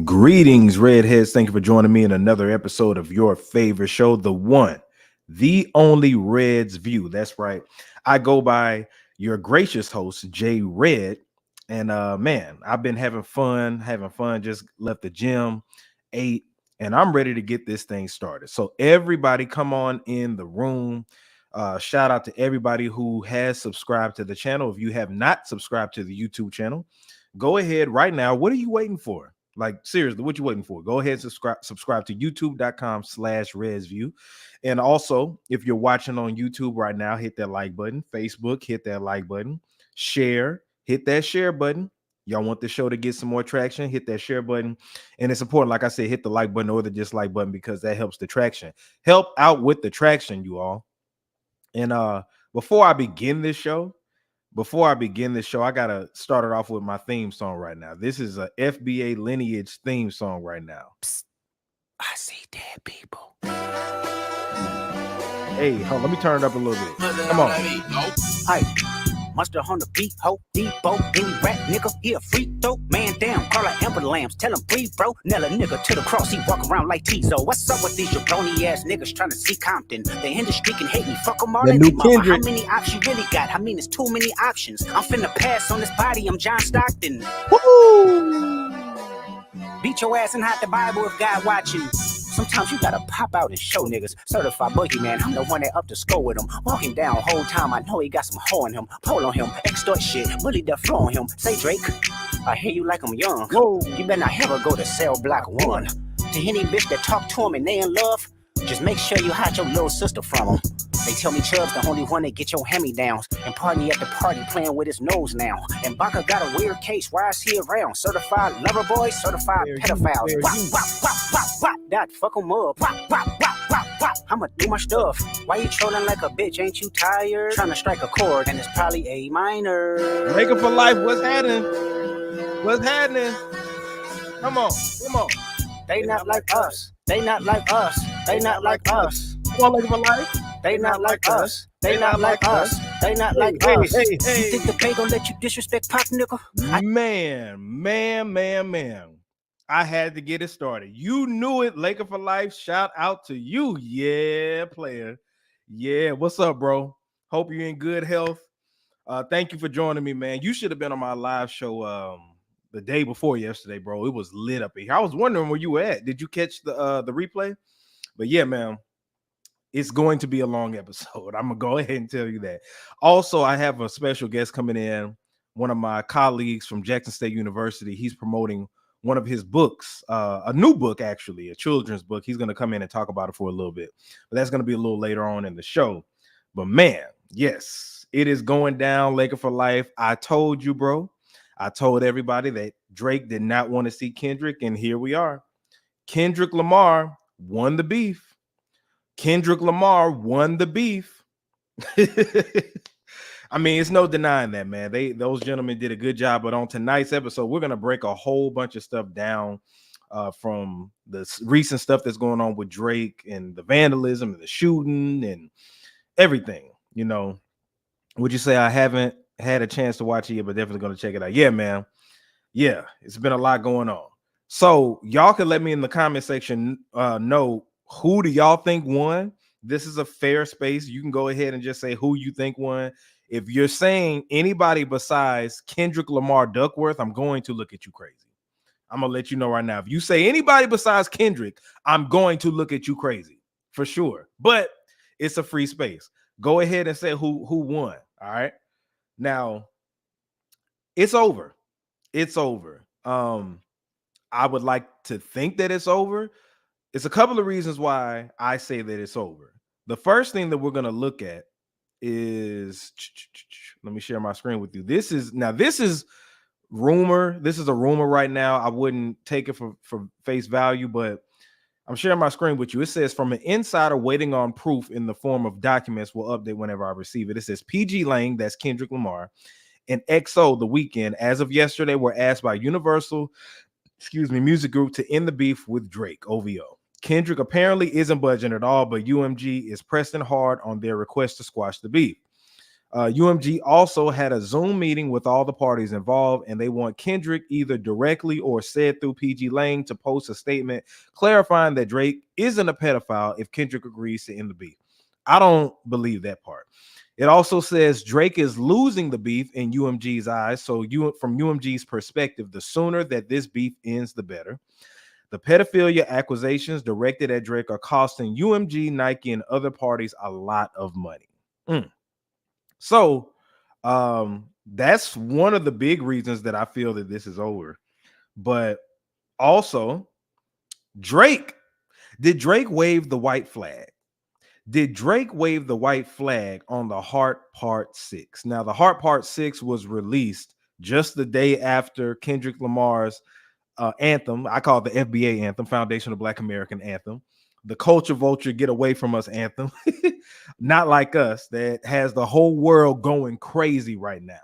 Greetings, Redheads. Thank you for joining me in another episode of your favorite show, the one, the only Red's View. That's right. I go by your gracious host, Jay Red. And man, I've been having fun. Just left the gym, ate, and I'm ready to get this thing started. So everybody come on in the room. Shout out to everybody who has subscribed to the channel. If you have not subscribed to the YouTube channel, go ahead right now. What are you waiting for? Like, seriously, what you waiting for? Go ahead and subscribe to youtube.com/ResView. And also, if you're watching on YouTube right now, hit that like button. Facebook, hit that like button. Share, hit that share button. Y'all want the show to get some more traction, hit that share button. And it's important, like I said, hit the like button or the dislike button because that helps the traction. Help out with the traction, you all. And before I begin this show, I gotta start it off with my theme song right now. This is a FBA Lineage theme song right now. Psst, I see dead people. Hey, hold on, let me turn it up a little bit. Come on. Hi. Mustard on the beat, ho, Debo, any rap nigga, he a free throw, man down, call like Amber Lambs, tell him breathe, bro, Nella nigga to the cross, he walk around like Tizo. What's up with these jabroni ass niggas trying to see Compton? The industry can hate me, fuck them all, The new mama. Kendrick. How many options you really got? I mean, it's too many options. I'm finna pass on this body, I'm John Stockton. Woo! Beat your ass and hide the Bible if God watching. Sometimes you gotta pop out and show niggas. Certified boogeyman, I'm the one that up to score with him. Walking down whole time, I know he got some hoe on him. Pole on him, extort shit, bully the flow on him. Say Drake, I hear you like I'm young. Whoa. You better not ever go to cell block 1. To any bitch that talk to him and they in love, just make sure you hide your little sister from him. They tell me Chubb's the only one that get your hand-me-downs. And party at the party playing with his nose now. And Baca got a weird case, why is he around? Certified lover boy, certified pedophiles. Wop, wop, wop, wop, wop, that fuck him up. Wop, wop, wop, wop, wop, I'ma do my stuff. Why you trolling like a bitch, ain't you tired? Trying to strike a chord and it's probably A minor. Make it for life, what's happening? What's happening? Come on. They not like us, they not like us, they not like us. Come on, Make it for life. They not like us. They not like us. They not like us. Hey. You think the pay gon' let you disrespect Pop, nigga? Man. I had to get it started. You knew it. Laker for life. Shout out to you. Yeah, player. Yeah, what's up, bro? Hope you're in good health. Thank you for joining me, man. You should have been on my live show the day before yesterday, bro. It was lit up here. I was wondering where you were at. Did you catch the replay? But yeah, man. It's going to be a long episode. I'm going to go ahead and tell you that. Also, I have a special guest coming in, one of my colleagues from Jackson State University. He's promoting one of his books, a new book, actually, a children's book. He's going to come in and talk about it for a little bit. But that's going to be a little later on in the show. But man, yes, it is going down, Laker for life. I told you, bro. I told everybody that Drake did not want to see Kendrick, and here we are. Kendrick Lamar won the beef. Kendrick Lamar won the beef. I mean, it's no denying that, man. Those gentlemen did a good job. But on tonight's episode, we're going to break a whole bunch of stuff down from the recent stuff that's going on with Drake and the vandalism and the shooting and everything. You know, would you say I haven't had a chance to watch it yet, but definitely going to check it out? Yeah, man. Yeah, it's been a lot going on. So y'all can let me in the comment section know, who do y'all think won? This is a fair space. You can go ahead and just say who you think won. If you're saying anybody besides Kendrick Lamar Duckworth, I'm going to look at you crazy. I'm going to let you know right now. If you say anybody besides Kendrick, I'm going to look at you crazy for sure. But it's a free space. Go ahead and say who won. All right. Now, it's over. It's over. I would like to think that it's over. It's a couple of reasons why I say that it's over. The first thing that we're going to look at is, let me share my screen with you. This is rumor. This is a rumor right now. I wouldn't take it for face value, but I'm sharing my screen with you. It says, from an insider waiting on proof in the form of documents, will update whenever I receive it. It says PG Lang, that's Kendrick Lamar, and XO, The Weeknd, as of yesterday, were asked by Universal Music Group to end the beef with Drake, OVO. Kendrick apparently isn't budging at all, but UMG is pressing hard on their request to squash the beef. UMG also had a Zoom meeting with all the parties involved, and they want Kendrick either directly or said through PG Lang to post a statement clarifying that Drake isn't a pedophile if Kendrick agrees to end the beef. I don't believe that part. It also says Drake is losing the beef in UMG's eyes. So from UMG's perspective, the sooner that this beef ends, the better. The pedophilia accusations directed at Drake are costing UMG, Nike, and other parties a lot of money. So that's one of the big reasons that I feel that this is over. But also, did Drake wave the white flag? Did Drake wave the white flag on the Heart Part 6? Now, the Heart Part 6 was released just the day after Kendrick Lamar's anthem. I call it the FBA anthem, Foundation of Black American anthem. The culture vulture, get away from us anthem. Not like us, that has the whole world going crazy right now.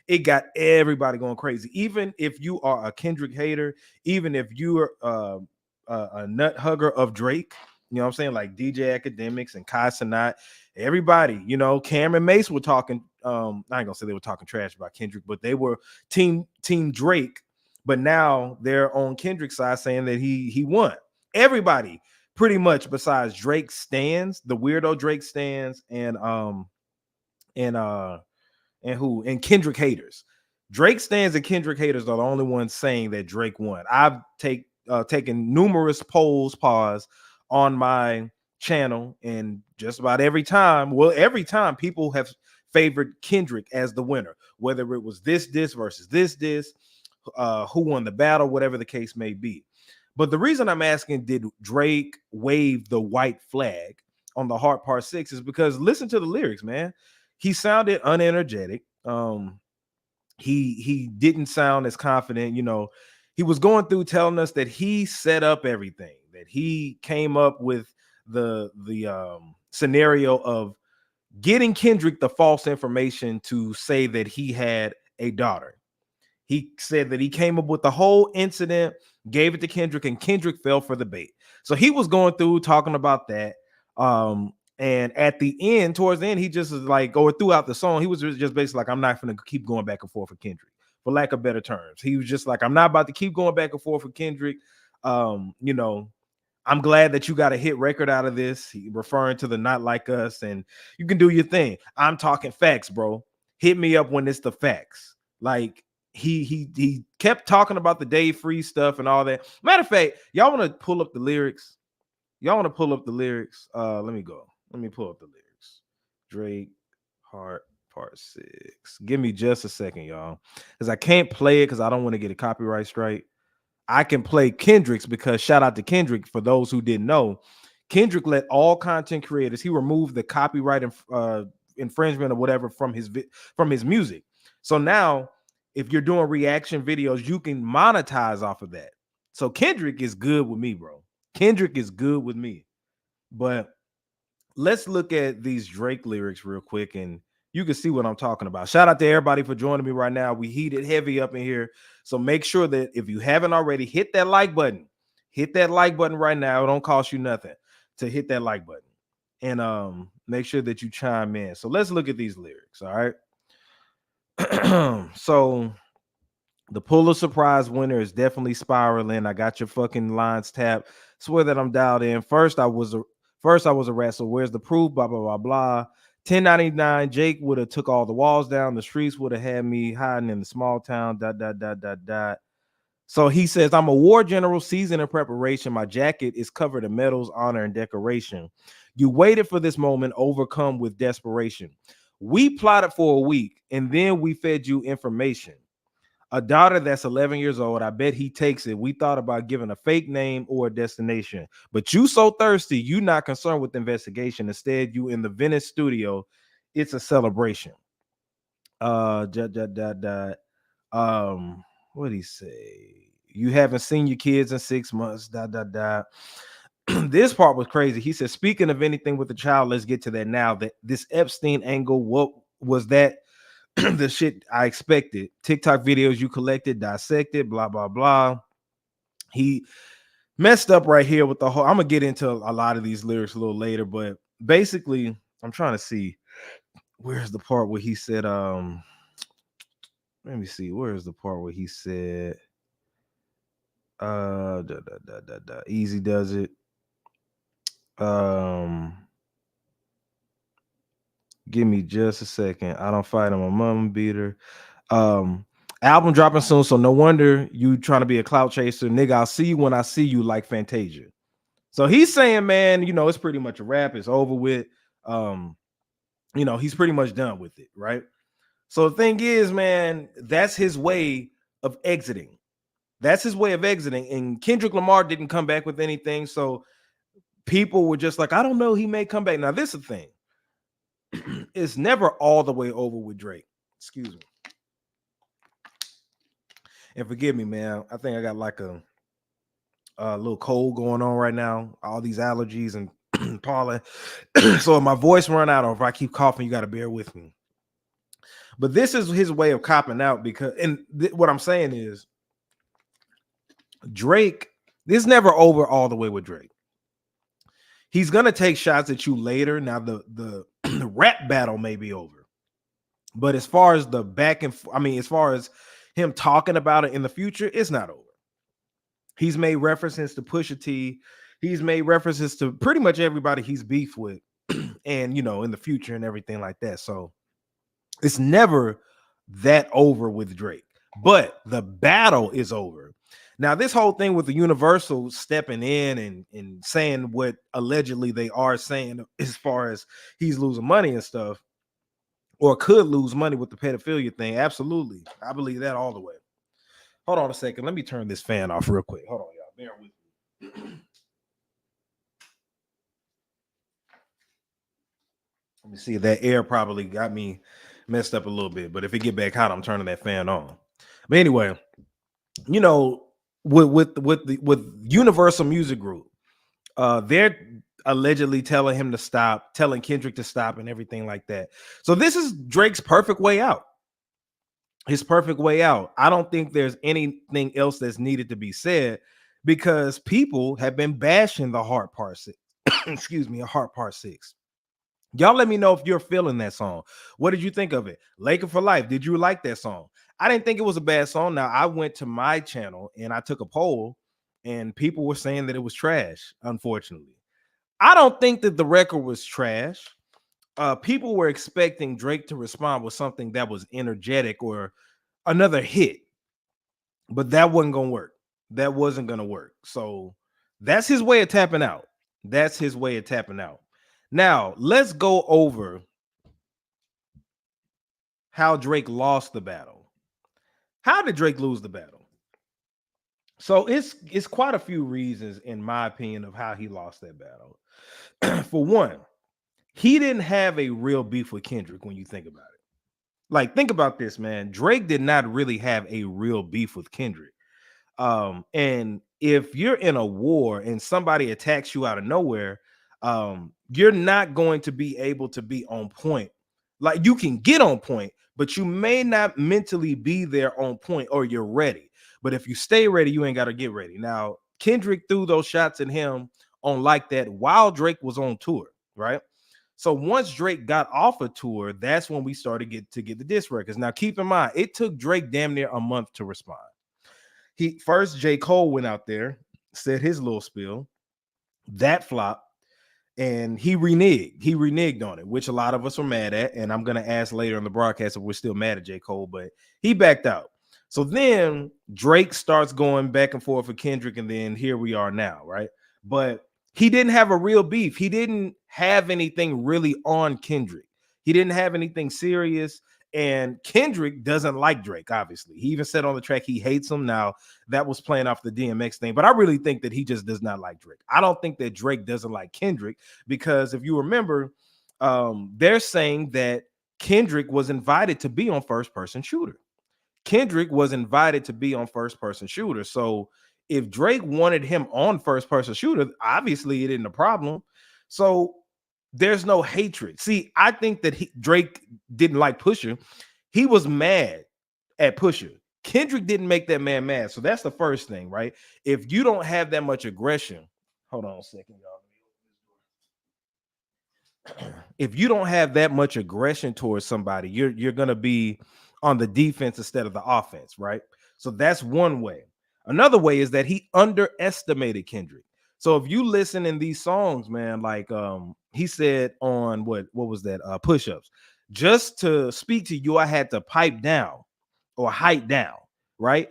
It got everybody going crazy. Even if you are a Kendrick hater, even if you're a nut hugger of Drake, you know what I'm saying? Like DJ Academics and Kai Cenat, everybody, you know, Cameron Mace were talking. I ain't gonna say they were talking trash about Kendrick, but they were team Drake. But now they're on Kendrick's side saying that he won. Everybody, pretty much, besides Drake stands, the weirdo Drake stands, and Kendrick haters. Drake stands and Kendrick haters are the only ones saying that Drake won. I've taken numerous polls on my channel, and just about every time people have favored Kendrick as the winner, whether it was this versus this, who won the battle, whatever the case may be. But the reason I'm asking, did Drake wave the white flag on the Heart Part 6, is because listen to the lyrics, man. He sounded unenergetic. He didn't sound as confident. You know, he was going through telling us that he set up everything, that he came up with the scenario of getting Kendrick the false information to say that he had a daughter. He said that he came up with the whole incident, gave it to Kendrick, and Kendrick fell for the bait. So he was going through talking about that. And at the end, towards the end, he just was like, or throughout the song, he was just basically like, I'm not going to keep going back and forth with Kendrick, for lack of better terms. He was just like, I'm not about to keep going back and forth with Kendrick. You know, I'm glad that you got a hit record out of this. He referring to the Not Like Us, and you can do your thing. I'm talking facts, bro. Hit me up when it's the facts. Like, he kept talking about the Dave Free stuff and all that. Matter of fact, y'all want to pull up the lyrics? Let me go. Let me pull up the lyrics. Drake Heart Part 6. Give me just a second, y'all, because I can't play it because I don't want to get a copyright strike. I can play Kendrick's because shout out to Kendrick. For those who didn't know, Kendrick let all content creators, he removed the copyright infringement or whatever from his music. So now, if you're doing reaction videos, you can monetize off of that. So Kendrick is good with me, bro. Kendrick is good with me. But let's look at these Drake lyrics real quick, and you can see what I'm talking about. Shout out to everybody for joining me right now. We heated heavy up in here. So make sure that if you haven't already, hit that like button. Hit that like button right now. It don't cost you nothing to hit that like button. And make sure that you chime in. So let's look at these lyrics, all right? So the Pulitzer Prize winner is definitely spiraling. I got your fucking lines tapped. Swear that I'm dialed in. First I was a rat. So where's the proof? Blah, blah, blah, blah. 1099, Jake would have took all the walls down. The streets would have had me hiding in the small town. ... So he says, I'm a war general, seasoned in preparation. My jacket is covered in medals, honor, and decoration. You waited for this moment, overcome with desperation. We plotted for a week, and then we fed you information. A daughter that's 11 years old, I bet he takes it. We thought about giving a fake name or a destination. But you so thirsty, you not concerned with investigation. Instead, you in the Venice studio. It's a celebration. What did he say? You haven't seen your kids in 6 months. This part was crazy. He said, speaking of anything with the child, let's get to that now. That this Epstein angle, what was that? The shit I expected. TikTok videos you collected, dissected, blah, blah, blah. He messed up right here with the whole. I'm gonna get into a lot of these lyrics a little later, but basically, I'm trying to see where's the part where he said, let me see, where's the part where he said, Easy does it. Um, give me just a second. I don't fight him. A mama beater. Um, album dropping soon, so no wonder you trying to be a clout chaser, nigga. I'll see you when I see you, like Fantasia. So he's saying, man, you know, it's pretty much a wrap. It's over with. You know, he's pretty much done with it, right? So the thing is, man, that's his way of exiting. That's his way of exiting. And Kendrick Lamar didn't come back with anything. So people were just like, I don't know, he may come back. Now, this is the thing. It's never all the way over with Drake. Excuse me. And forgive me, man. I think I got like a little cold going on right now. All these allergies and pollen. So if my voice run out or if I keep coughing, you got to bear with me. But this is his way of copping out because, and what I'm saying is, Drake, this is never over all the way with Drake. He's gonna take shots at you later. Now the rap battle may be over, but as far as the back and as far as him talking about it in the future, it's not over. He's made references to Pusha T. He's made references to pretty much everybody he's beef with, and you know, in the future and everything like that. So it's never that over with Drake, but the battle is over. Now, this whole thing with the Universal stepping in and saying what allegedly they are saying as far as he's losing money and stuff, or could lose money with the pedophilia thing, absolutely. I believe that all the way. Hold on a second. Let me turn this fan off real quick. Hold on, y'all. Bear with me. Let me see. That air probably got me messed up a little bit, but if it get back hot, I'm turning that fan on. But anyway, you know, with Universal Music Group, they're allegedly telling him to stop, telling Kendrick to stop, and everything like that. So this is Drake's perfect way out. His perfect way out. I don't think there's anything else that's needed to be said because people have been bashing the Heart Part 6. Excuse me, a Heart Part 6. Y'all let me know if you're feeling that song. What did you think of it? Laker for Life. Did you like that song? I didn't think it was a bad song. Now, I went to my channel and I took a poll and people were saying that it was trash, unfortunately. I don't think that the record was trash. People were expecting Drake to respond with something that was energetic or another hit, but that wasn't going to work. That wasn't going to work. So that's his way of tapping out. That's his way of tapping out. Now, let's go over how Drake lost the battle. How did Drake lose the battle? So it's quite a few reasons, in my opinion, of how he lost that battle. For one, he didn't have a real beef with Kendrick when you think about it. Like, think about this, man. Drake did not really have a real beef with Kendrick. And if you're in a war and somebody attacks you out of nowhere, you're not going to be able to be on point. Like, you can get on point, but you may not mentally be there on point or you're ready. But if you stay ready, you ain't got to get ready. Now, Kendrick threw those shots at him on like that while Drake was on tour, right? So once Drake got off a tour, that's when we started to get the diss records. Now, keep in mind, it took Drake damn near a month to respond. First, J. Cole went out there, said his little spiel, that flopped, and he reneged. He reneged on it, which a lot of us were mad at. And I'm going to ask later on the broadcast if we're still mad at J. Cole, but he backed out. So then Drake starts going back and forth with Kendrick, and then here we are now, right? But he didn't have a real beef. He didn't have anything really on Kendrick. He didn't have anything serious. And Kendrick doesn't like Drake, obviously. He even said on the track he hates him. Now, that was playing off the DMX thing, but I really think that he just does not like Drake. I don't think that Drake doesn't like Kendrick because if you remember, they're saying that Kendrick was invited to be on First Person Shooter. Kendrick was invited to be on First Person Shooter. So if Drake wanted him on First Person Shooter, obviously it isn't a problem. So there's no hatred. See, I think that Drake didn't like Pusha. He was mad at Pusha. Kendrick didn't make that man mad. So that's the first thing, right? If you don't have that much aggression, hold on a second, y'all. if you don't have that much aggression towards somebody, you're gonna be on the defense instead of the offense, right? So that's one way. Another way is that he underestimated Kendrick. So if you listen in these songs, man, like he said on what was that push-ups, just to speak to you, I had to pipe down or height down, right?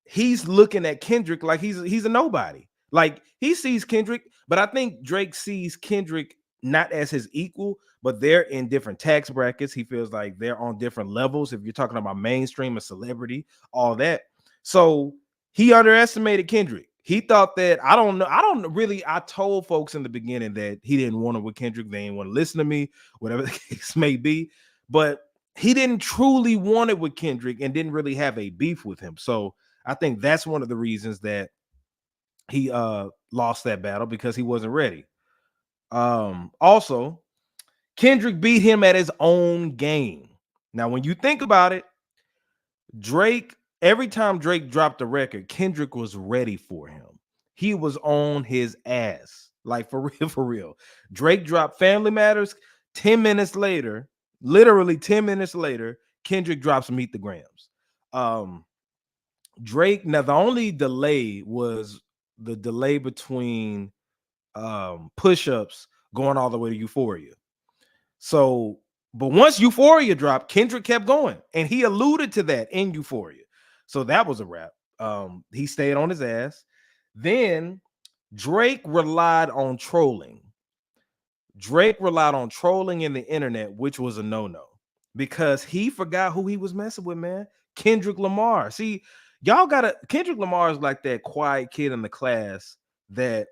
He's looking at Kendrick like he's a nobody. Like he sees Kendrick, but I think Drake sees Kendrick not as his equal, but they're in different tax brackets. He feels like they're on different levels. If you're talking about mainstream, a celebrity, all that. So he underestimated Kendrick. He thought that I don't know. I don't really. I told folks in the beginning that he didn't want it with Kendrick. They didn't want to listen to me, whatever the case may be. But he didn't truly want it with Kendrick and didn't really have a beef with him. So I think that's one of the reasons that he lost that battle because he wasn't ready. Also, Kendrick beat him at his own game. Now, when you think about it, Drake, every time Drake dropped a record, Kendrick was ready for him. He was on his ass. Like for real, for real. Drake dropped Family Matters 10 minutes later, literally 10 minutes later, Kendrick drops Meet the Grams. Drake, now the only delay was the delay between push-ups going all the way to Euphoria. So, but once Euphoria dropped, Kendrick kept going, and he alluded to that in Euphoria. So that was a wrap. He stayed on his ass. Then Drake relied on trolling. Drake relied on trolling in the internet, which was a no-no because he forgot who he was messing with, man. Kendrick Lamar. See, y'all gotta Kendrick Lamar is like that quiet kid in the class that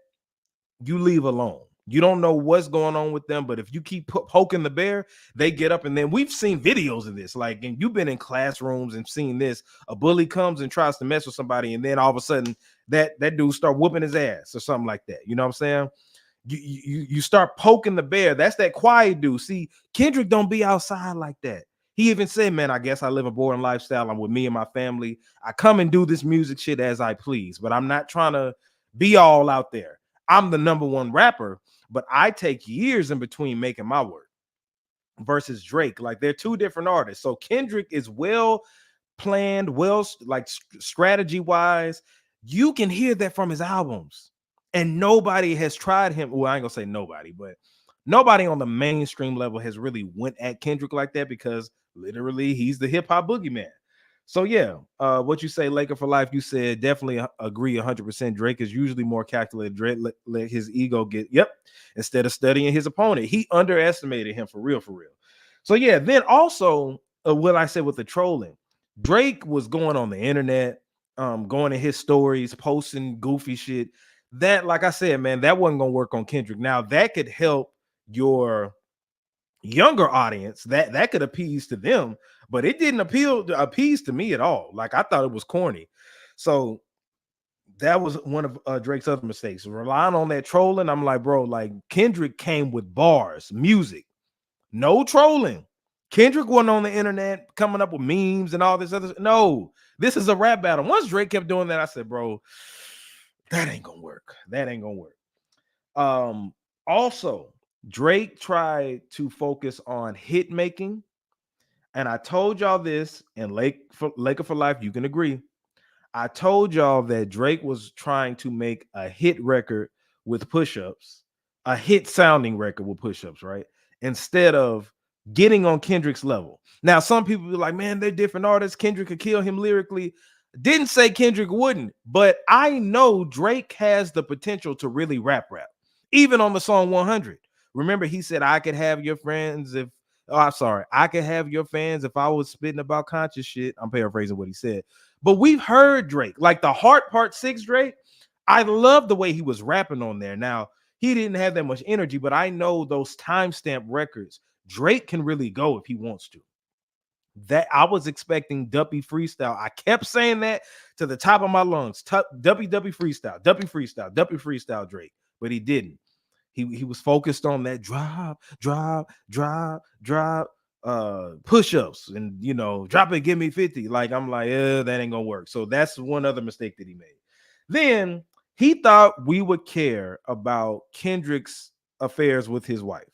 you leave alone. You don't know what's going on with them, but if you keep poking the bear, they get up. And then we've seen videos of this, like, and you've been in classrooms and seen this. A bully comes and tries to mess with somebody, and then all of a sudden that dude start whooping his ass or something like that. You know what I'm saying? You start poking the bear. That's that quiet dude. See, Kendrick don't be outside like that. He even said, man, I guess I live a boring lifestyle. I'm with me and my family. I come and do this music shit as I please, but I'm not trying to be all out there. I'm the number one rapper, but I take years in between making my work versus Drake. Like they're two different artists. So Kendrick is well planned, well, like strategy wise. You can hear that from his albums. And nobody has tried him. Well, I ain't gonna say nobody, but nobody on the mainstream level has really went at Kendrick like that because literally he's the hip hop boogeyman. So yeah, what you say, Laker for life? You said definitely agree 100%. Drake is usually more calculated. Drake let his ego get instead of studying his opponent. He underestimated him for real, for real. So yeah, then also what I said with the trolling, Drake was going on the internet, going in his stories, posting goofy shit. That, like I said, man, that wasn't gonna work on Kendrick. Now that could help your younger audience, that could appease to them, but it didn't appease to me at all. Like I thought it was corny. So that was one of Drake's other mistakes, relying on that trolling. I'm like, bro, like Kendrick came with bars, music, no trolling. Kendrick wasn't on the internet coming up with memes and all this other. No, this is a rap battle. Once Drake kept doing that, I said, bro, that ain't gonna work. That ain't gonna work. Also, Drake tried to focus on hit making, and I told y'all this, and Laker for life, you can agree. I told y'all that Drake was trying to make a hit record with push-ups, a hit sounding record with push-ups, right? Instead of getting on Kendrick's level. Now, some people be like, man, they're different artists. Kendrick could kill him lyrically. Didn't say Kendrick wouldn't, but I know Drake has the potential to really rap. Even on the song 100. Remember, he said, I could have your friends if, I'm sorry, I could have your fans if I was spitting about conscious shit. I'm paraphrasing what he said. But we've heard Drake, like the Heart Part 6 Drake. I love the way he was rapping on there. Now, he didn't have that much energy, but I know those timestamp records, Drake can really go if he wants to. That I was expecting Duppy freestyle. I kept saying that to the top of my lungs. Duppy freestyle, Duppy freestyle, Duppy freestyle Drake, but he didn't. He was focused on that drop, push-ups, and drop it, give me 50. Like I'm like, that ain't gonna work. So that's one other mistake that he made. Then he thought we would care about Kendrick's affairs with his wife.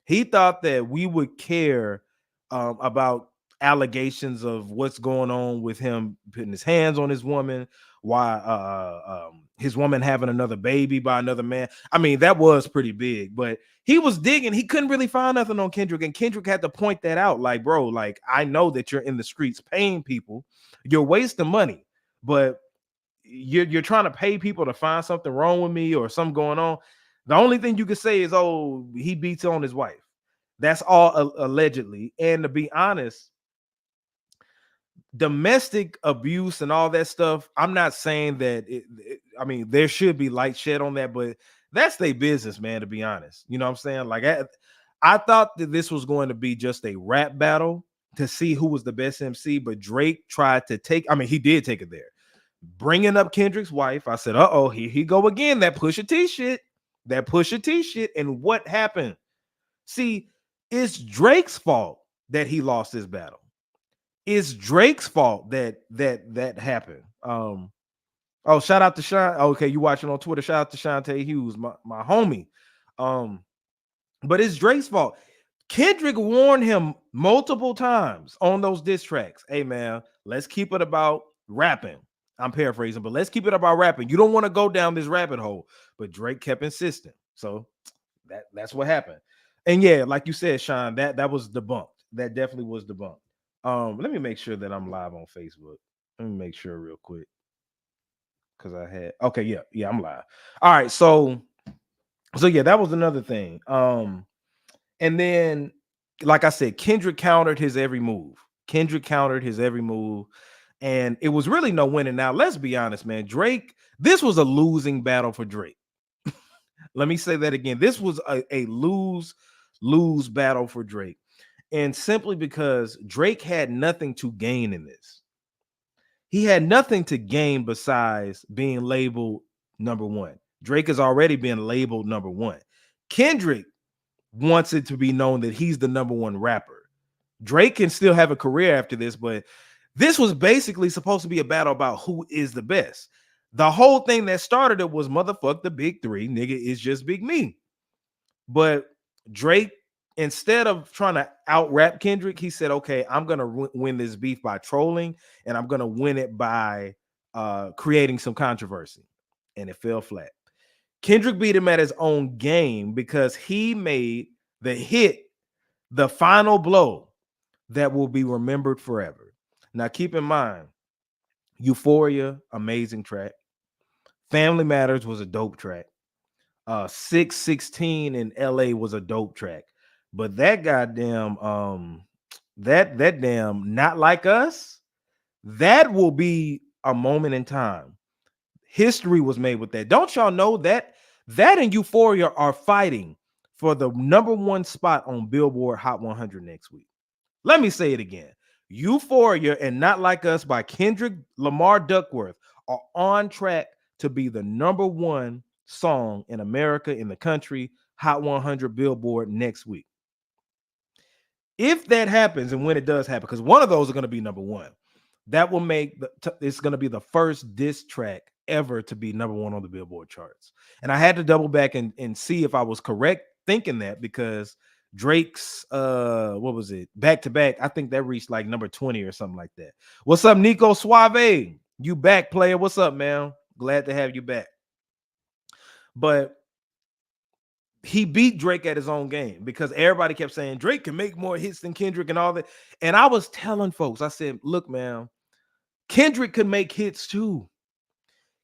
He thought that we would care about allegations of what's going on with him putting his hands on his woman, why his woman having another baby by another man. I mean, that was pretty big, but he was digging. He couldn't really find nothing on Kendrick, and Kendrick had to point that out. Like, bro, like I know that you're in the streets paying people, you're wasting money, but you're trying to pay people to find something wrong with me or something going on. The only thing you can say is, oh, he beats on his wife. That's all allegedly. And to be honest, domestic abuse and all that stuff, I'm not saying that I mean, there should be light shed on that, but that's their business, man, to be honest. You know what I'm saying? Like I thought that this was going to be just a rap battle to see who was the best MC, but Drake tried to take, I mean, he did take it there. Bringing up Kendrick's wife, I said, uh-oh, here he go again, that Pusha T shit. That Pusha T shit. And what happened? See, it's Drake's fault that he lost this battle. It's Drake's fault that happened. Oh, shout out to Sean. Okay, you watching on Twitter. Shout out to Shantae Hughes, my homie. But it's Drake's fault. Kendrick warned him multiple times on those diss tracks. Hey, man, let's keep it about rapping. I'm paraphrasing, but let's keep it about rapping. You don't want to go down this rabbit hole. But Drake kept insisting. So that's what happened. And yeah, like you said, Sean, that was debunked. That definitely was debunked. Let me make sure that I'm live on Facebook. Let me make sure real quick. Because I had yeah, I'm live. All right, so yeah, that was another thing. And then, like I said, Kendrick countered his every move. And it was really no winning. Now, let's be honest, man. Drake, this was a losing battle for Drake. Let me say that again. This was a lose battle for Drake. And simply because Drake had nothing to gain in this. He had nothing to gain besides being labeled number one. Drake has already been labeled number one. Kendrick wants it to be known that he's the number one rapper. Drake can still have a career after this, but this was basically supposed to be a battle about who is the best. The whole thing that started it was motherfuck the big three, nigga, it's just Big Me. But Drake, instead of trying to out rap Kendrick, he said, okay, I'm going to win this beef by trolling, and I'm going to win it by creating some controversy. And it fell flat. Kendrick beat him at his own game because he made the hit the final blow that will be remembered forever. Now, keep in mind, Euphoria, amazing track. Family Matters was a dope track. 616 in LA was a dope track. But that goddamn that damn Not Like Us, that will be a moment in time. History was made with that. Don't y'all know that and Euphoria are fighting for the number one spot on Billboard Hot 100 next week? Let me say it again. Euphoria and Not Like Us by Kendrick Lamar Duckworth are on track to be the number one song in America, in the country, Hot 100 Billboard next week. If that happens, and when it does happen, because one of those are going to be number one, that will make it's going to be the first diss track ever to be number one on the Billboard charts. And I had to double back and see if I was correct thinking that, because Drake's what was it, back to back, I think that reached like number 20 or something like that. What's up, Nico Suave? You back, player? What's up, man? Glad to have you back. But he beat Drake at his own game because everybody kept saying Drake can make more hits than Kendrick and all that. And I was telling folks, I said, look, man, Kendrick could make hits too.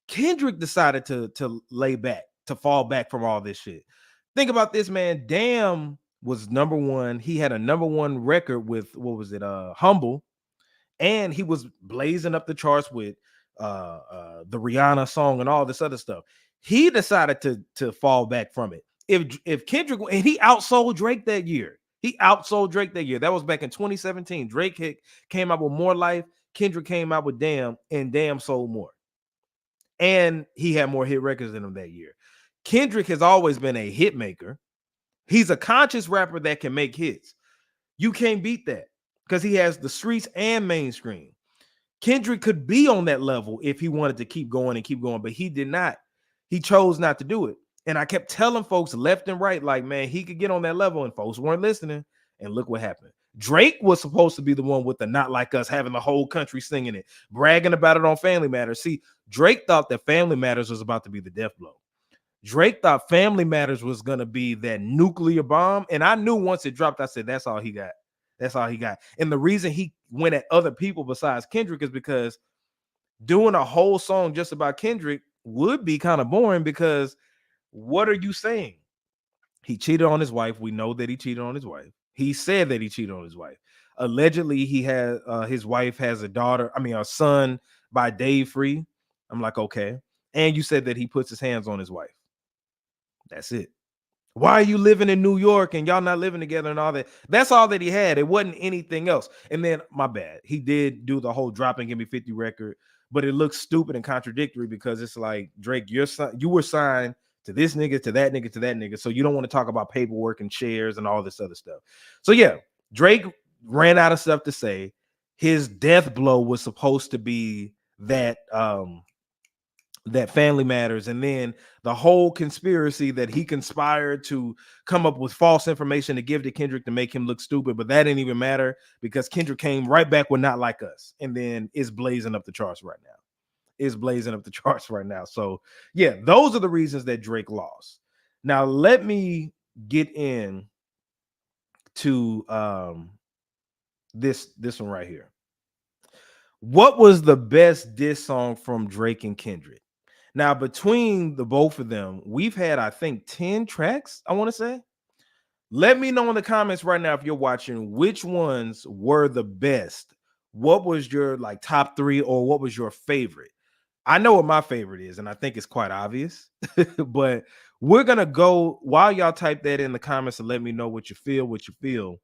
Kendrick decided to lay back, to fall back from all this shit. Think about this, man. Damn was number one. He had a number one record with, what was it, Humble. And he was blazing up the charts with the Rihanna song and all this other stuff. He decided to fall back from it. If Kendrick, and he outsold Drake that year. That was back in 2017. Drake came out with More Life. Kendrick came out with Damn, and Damn sold more. And he had more hit records than him that year. Kendrick has always been a hit maker. He's a conscious rapper that can make hits. You can't beat that because he has the streets and mainstream. Kendrick could be on that level if he wanted to keep going, but he did not. He chose not to do it. And I kept telling folks left and right, like, man, he could get on that level, and folks weren't listening. And look what happened. Drake was supposed to be the one with the Not Like Us, having the whole country singing it, bragging about it on Family Matters. See, Drake thought that Family Matters was about to be the death blow. Drake thought Family Matters was going to be that nuclear bomb. And I knew once it dropped, I said, that's all he got. That's all he got. And the reason he went at other people besides Kendrick is because doing a whole song just about Kendrick would be kind of boring, because what are you saying? He cheated on his wife. We know that he cheated on his wife. He said that he cheated on his wife. Allegedly, he had his wife has a son by Dave Free. I'm like, okay. And you said that he puts his hands on his wife. That's it. Why are you living in New York and y'all not living together and all that? That's all that he had. It wasn't anything else. And then, my bad, he did do the whole drop and give me 50 record, but it looks stupid and contradictory, because it's like, Drake, you were signed to this nigga, to that nigga, to that nigga. So you don't want to talk about paperwork and shares and all this other stuff. So yeah, Drake ran out of stuff to say. His death blow was supposed to be that that Family Matters, and then the whole conspiracy that he conspired to come up with false information to give to Kendrick to make him look stupid. But that didn't even matter, because Kendrick came right back with Not Like Us, and then it's blazing up the charts right now. Is blazing up the charts right now. So yeah, those are the reasons that Drake lost. Now let me get in to this one right here. What was the best diss song from Drake and Kendrick? Now, between the both of them, we've had, I think, 10 tracks, I want to say. Let me know in the comments right now, if you're watching, which ones were the best. What was your like top 3, or what was your favorite? I know what my favorite is, and I think it's quite obvious. But we're gonna go, while y'all type that in the comments and let me know what you feel.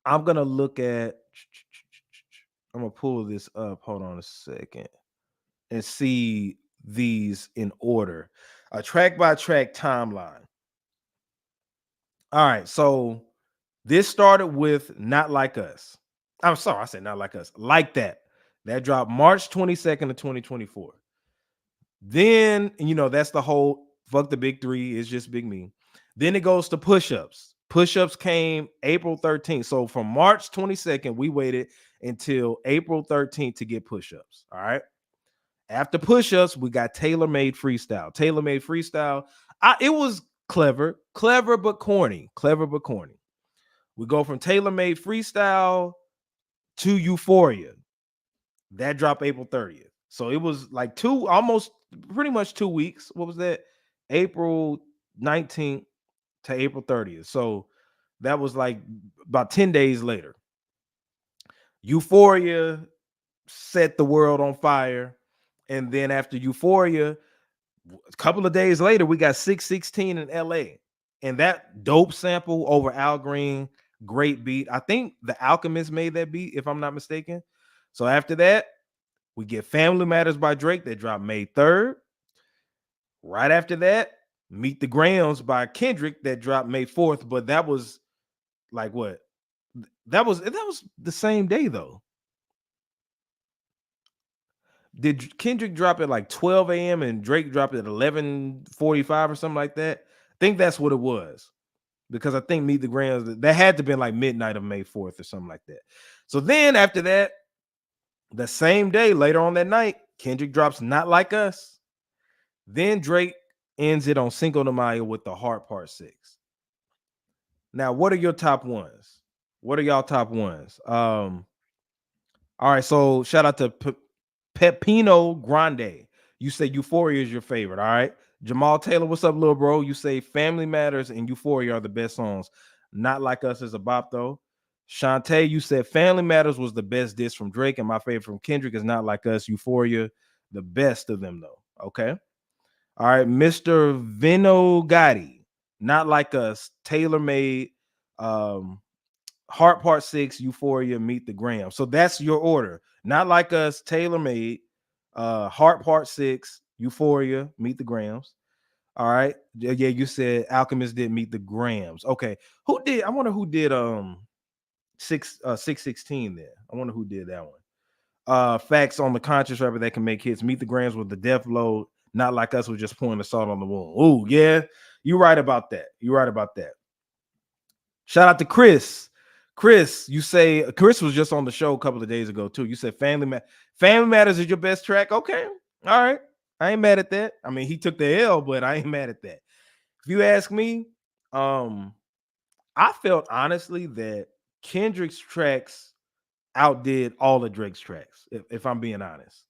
I'm gonna look at, I'm gonna pull this up. Hold on a second. And see these in order, a track by track timeline. All right, so this started with Not Like Us. I'm sorry, I said Not Like Us. Like That. That dropped March 22nd of 2024. Then, that's the whole fuck the big 3, it's just big me. Then it goes to Push-Ups. Push-Ups came April 13th. So from March 22nd, we waited until April 13th to get Push-Ups. All right. After Push-Ups, we got Tailor Made Freestyle. Tailor Made Freestyle. It was clever but corny. We go from Tailor Made Freestyle to Euphoria. That dropped April 30th. So it was like pretty much 2 weeks. What was that? April 19th to April 30th. So that was like about 10 days later. Euphoria set the world on fire. And then after Euphoria, a couple of days later, we got 616 in LA. And that dope sample over Al Green, great beat. I think The Alchemist made that beat, if I'm not mistaken. So after that, we get Family Matters by Drake that dropped May 3rd. Right after that, Meet the Grams by Kendrick that dropped May 4th. But that was like what? That was the same day though. Did Kendrick drop at like 12 a.m. and Drake dropped at 11:45 or something like that? I think that's what it was, because I think Meet the Grams, that had to been like midnight of May 4th or something like that. So then after that, the same day, later on that night, Kendrick drops Not Like Us. Then Drake ends it on Cinco de Mayo with The Heart Part 6. Now, what are your top ones? What are y'all top ones? All right, so shout out to Pepino Grande. You say Euphoria is your favorite. All right. Jamal Taylor, what's up, little bro? You say Family Matters and Euphoria are the best songs. Not Like Us is a bop, though. Shantae, you said Family Matters was the best diss from Drake, and my favorite from Kendrick is Not Like Us. Euphoria, the best of them, though. Okay. All right. Mr. Vino Gotti, Not Like Us, Tailor Made, Heart Part 6, Euphoria, Meet the Grams. So that's your order. Not Like Us, Tailor Made, Heart Part 6, Euphoria, Meet the Grams. All right. Yeah, you said Alchemist did Meet the Grams. Okay. I wonder who did 616 there. I wonder who did that one. Facts on the conscious rapper that can make hits. Meet the Grams with the Death Load. Not Like Us was just pouring the salt on the wound. Oh, yeah. You're right about that. You're right about that. Shout out to Chris. Chris, you say Chris was just on the show a couple of days ago too. You said Family Matters is your best track. Okay. All right. I ain't mad at that. I mean, he took the L, but I ain't mad at that. If you ask me, I felt honestly that Kendrick's tracks outdid all of Drake's tracks, if I'm being honest.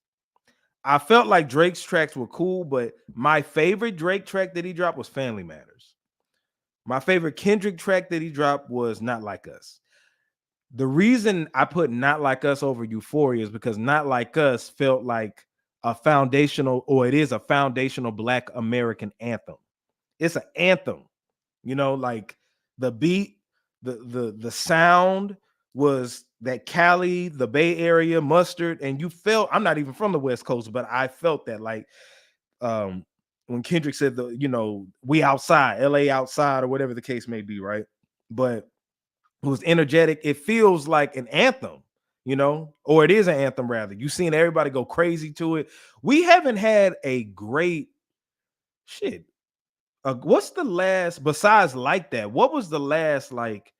I felt like Drake's tracks were cool, but my favorite Drake track that he dropped was Family Matters. My favorite Kendrick track that he dropped was Not Like Us. The reason I put Not Like Us over Euphoria is because Not Like Us felt like a foundational, or it is a foundational Black American anthem. It's an anthem, like the beat, the sound was that Cali, the Bay Area mustard, and you felt, I'm not even from the West Coast, but I felt that like when Kendrick said we outside, LA outside, or whatever the case may be, right? But it was energetic. It feels like an anthem, or it is an anthem rather. You seen everybody go crazy to it. We haven't had a great shit. What's the last, besides Like That, what was the last like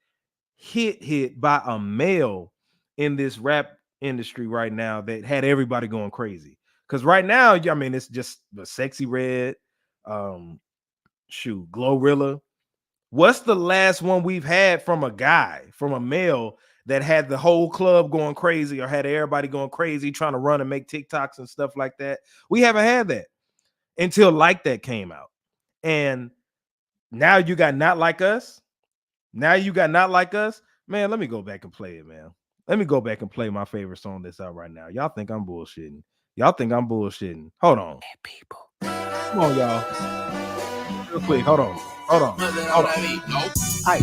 hit by a male in this rap industry right now that had everybody going crazy? Because right now, I mean, it's just the Sexy Red, Glorilla. What's the last one we've had from a guy, from a male that had the whole club going crazy or had everybody going crazy trying to run and make TikToks and stuff like that? We haven't had that until Like That came out. And now you got Not Like Us. Now you got Not Like Us. Man, let me go back and play it, man. Let me go back and play my favorite song that's out right now. Y'all think I'm bullshitting. Hold on. People. Come on, y'all. Real quick. Hold on. Hey,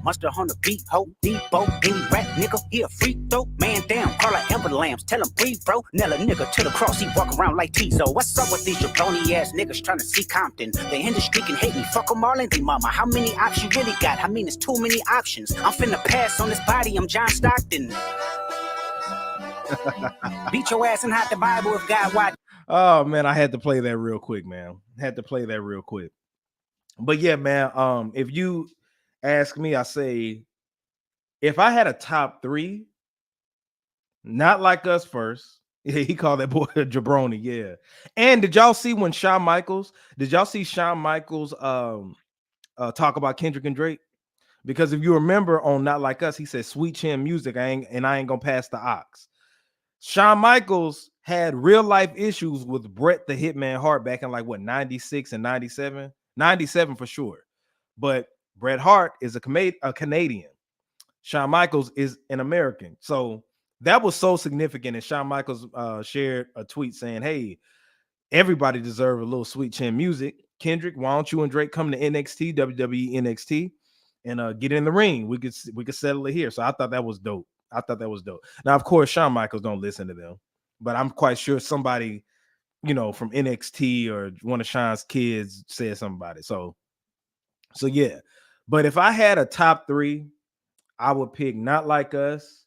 mustard on the beat, ho, Debo, any rap nigga, he a free throw, man down, call like Amber Lambs, tell him breathe, bro, nail a nigga to the cross, he walk around like Tizo. What's up with these jabroni ass niggas trying to see Compton? The industry can hate me, fuck them all and they mama. How many options you really got? I mean, it's too many options. I'm finna pass on this body, I'm John Stockton. Beat your ass and hide the Bible if God watch. Oh man, I had to play that real quick, man. But yeah, man, if you ask me, I say if I had a top three, Not Like Us first. Yeah, he called that boy a jabroni. Yeah. And did y'all see Shawn Michaels talk about Kendrick and Drake? Because if you remember on Not Like Us, he said sweet chin music, I ain't gonna pass the ox. Shawn Michaels had real life issues with Bret the Hitman Hart back in like 96 and 97. 97 for sure. But Bret Hart is a Canadian. Shawn Michaels is an American. So that was so significant. And Shawn Michaels shared a tweet saying, hey, everybody deserves a little sweet chin music. Kendrick, why don't you and Drake come to NXT, WWE NXT, and get in the ring? We could settle it here. So I thought that was dope. Now, of course, Shawn Michaels don't listen to them, but I'm quite sure somebody, from NXT or one of Shawn's kids said something about it. So yeah. But if I had a top three, I would pick Not Like Us,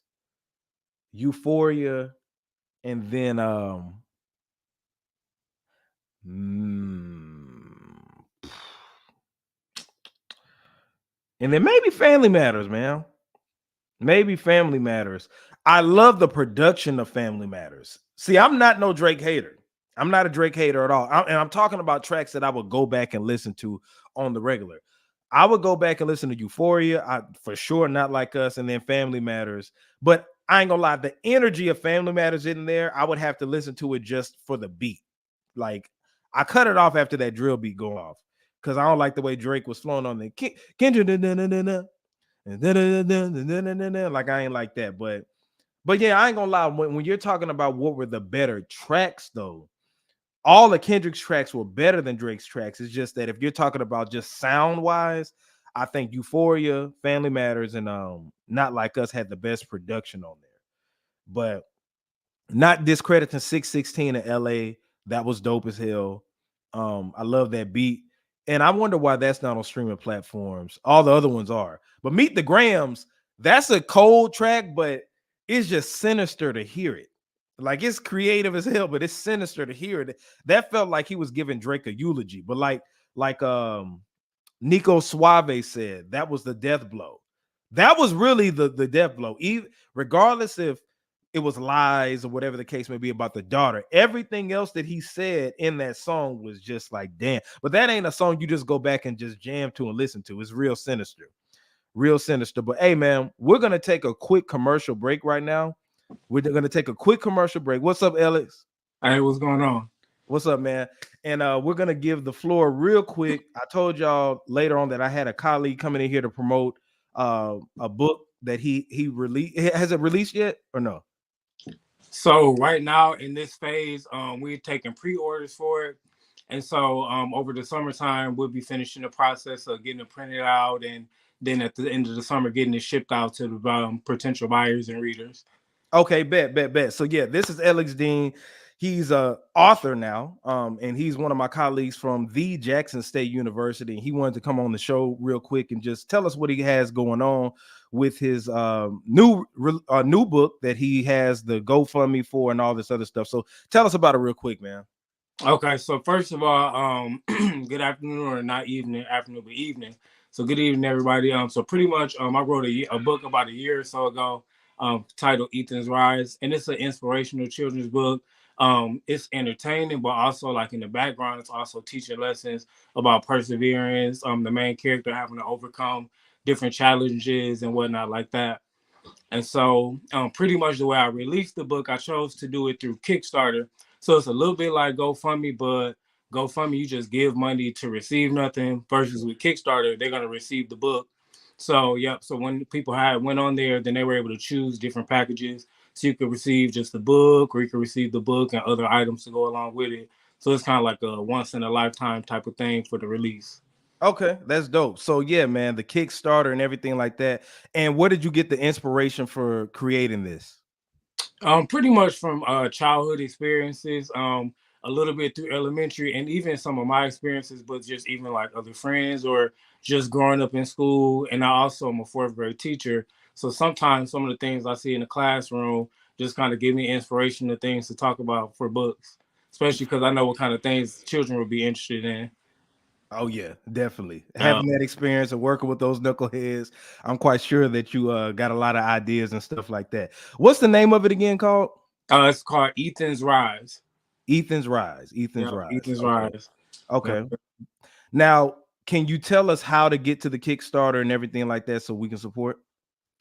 Euphoria, and then and then maybe Family Matters, man. Maybe Family Matters. I love the production of Family Matters. See, I'm not no Drake hater. I'm not a Drake hater at all. And I'm talking about tracks that I would go back and listen to on the regular. I would go back and listen to Euphoria, for sure, Not Like Us, and then Family Matters. But I ain't gonna lie, the energy of Family Matters in there, I would have to listen to it just for the beat. Like, I cut it off after that drill beat go off because I don't like the way Drake was flowing on the Kendrick. Like, I ain't like that. But yeah, I ain't gonna lie. When you're talking about what were the better tracks, though, all of Kendrick's tracks were better than Drake's tracks. It's just that if you're talking about just sound wise, I think Euphoria, Family Matters, and Not Like Us had the best production on there. But not discrediting 616 in LA, that was dope as hell. I love that beat. And I wonder why that's not on streaming platforms. All the other ones are. But Meet the Grams, that's a cold track, but it's just sinister to hear it. Like it's creative as hell, but it's sinister to hear it. That felt like he was giving Drake a eulogy, but like Nico Suave said, that was the death blow. That was really the death blow. Even regardless if it was lies or whatever the case may be about the daughter, everything else that he said in that song was just like, damn. But that ain't a song you just go back and just jam to and listen to. It's real sinister, real sinister. But hey, man, we're gonna take a quick commercial break right now. We're gonna take a quick commercial break. What's up, Alex? Hey, what's going on? What's up, man? And we're gonna give the floor real quick. I told y'all later on that I had a colleague coming in here to promote a book that he released. Has it released yet or no? So right now in this phase, we're taking pre-orders for it. And so over the summertime, we'll be finishing the process of getting it printed out, and then at the end of the summer, getting it shipped out to the potential buyers and readers. Okay, bet. So yeah, this is Alex Dean. He's a author now, and he's one of my colleagues from the Jackson State University. He wanted to come on the show real quick and just tell us what he has going on with his new book that he has the GoFundMe for and all this other stuff. So tell us about it real quick, man. Okay, so first of all, good afternoon, or not evening, afternoon, but evening. So good evening, everybody. So pretty much, I wrote a book about a year or so ago, titled Ethan's Rise, and it's an inspirational children's book. It's entertaining, but also like in the background, it's also teaching lessons about perseverance. The main character having to overcome different challenges and whatnot like that. And so pretty much the way I released the book, I chose to do it through Kickstarter. So it's a little bit like GoFundMe, but GoFundMe, you just give money to receive nothing, versus with Kickstarter, they're going to receive the book. So, yep. So when people went on there, then they were able to choose different packages. So you could receive just the book, or you could receive the book and other items to go along with it. So it's kind of like a once in a lifetime type of thing for the release. Okay, that's dope. So yeah, man, the Kickstarter and everything like that. And where did you get the inspiration for creating this? Pretty much from childhood experiences, a little bit through elementary, and even some of my experiences, but just even like other friends or just growing up in school. And I also am a fourth grade teacher, so sometimes some of the things I see in the classroom just kind of give me inspiration to things to talk about for books, especially because I know what kind of things children would be interested in. Oh yeah, definitely. Uh, Having that experience of working with those knuckleheads, I'm quite sure that you got a lot of ideas and stuff like that. What's the name of it again called? it's called Ethan's Rise. Ethan's Rise. Ethan's Yeah, Rise. Ethan's Okay. Rise. Okay. Yep. Now, can you tell us how to get to the Kickstarter and everything like that so we can support?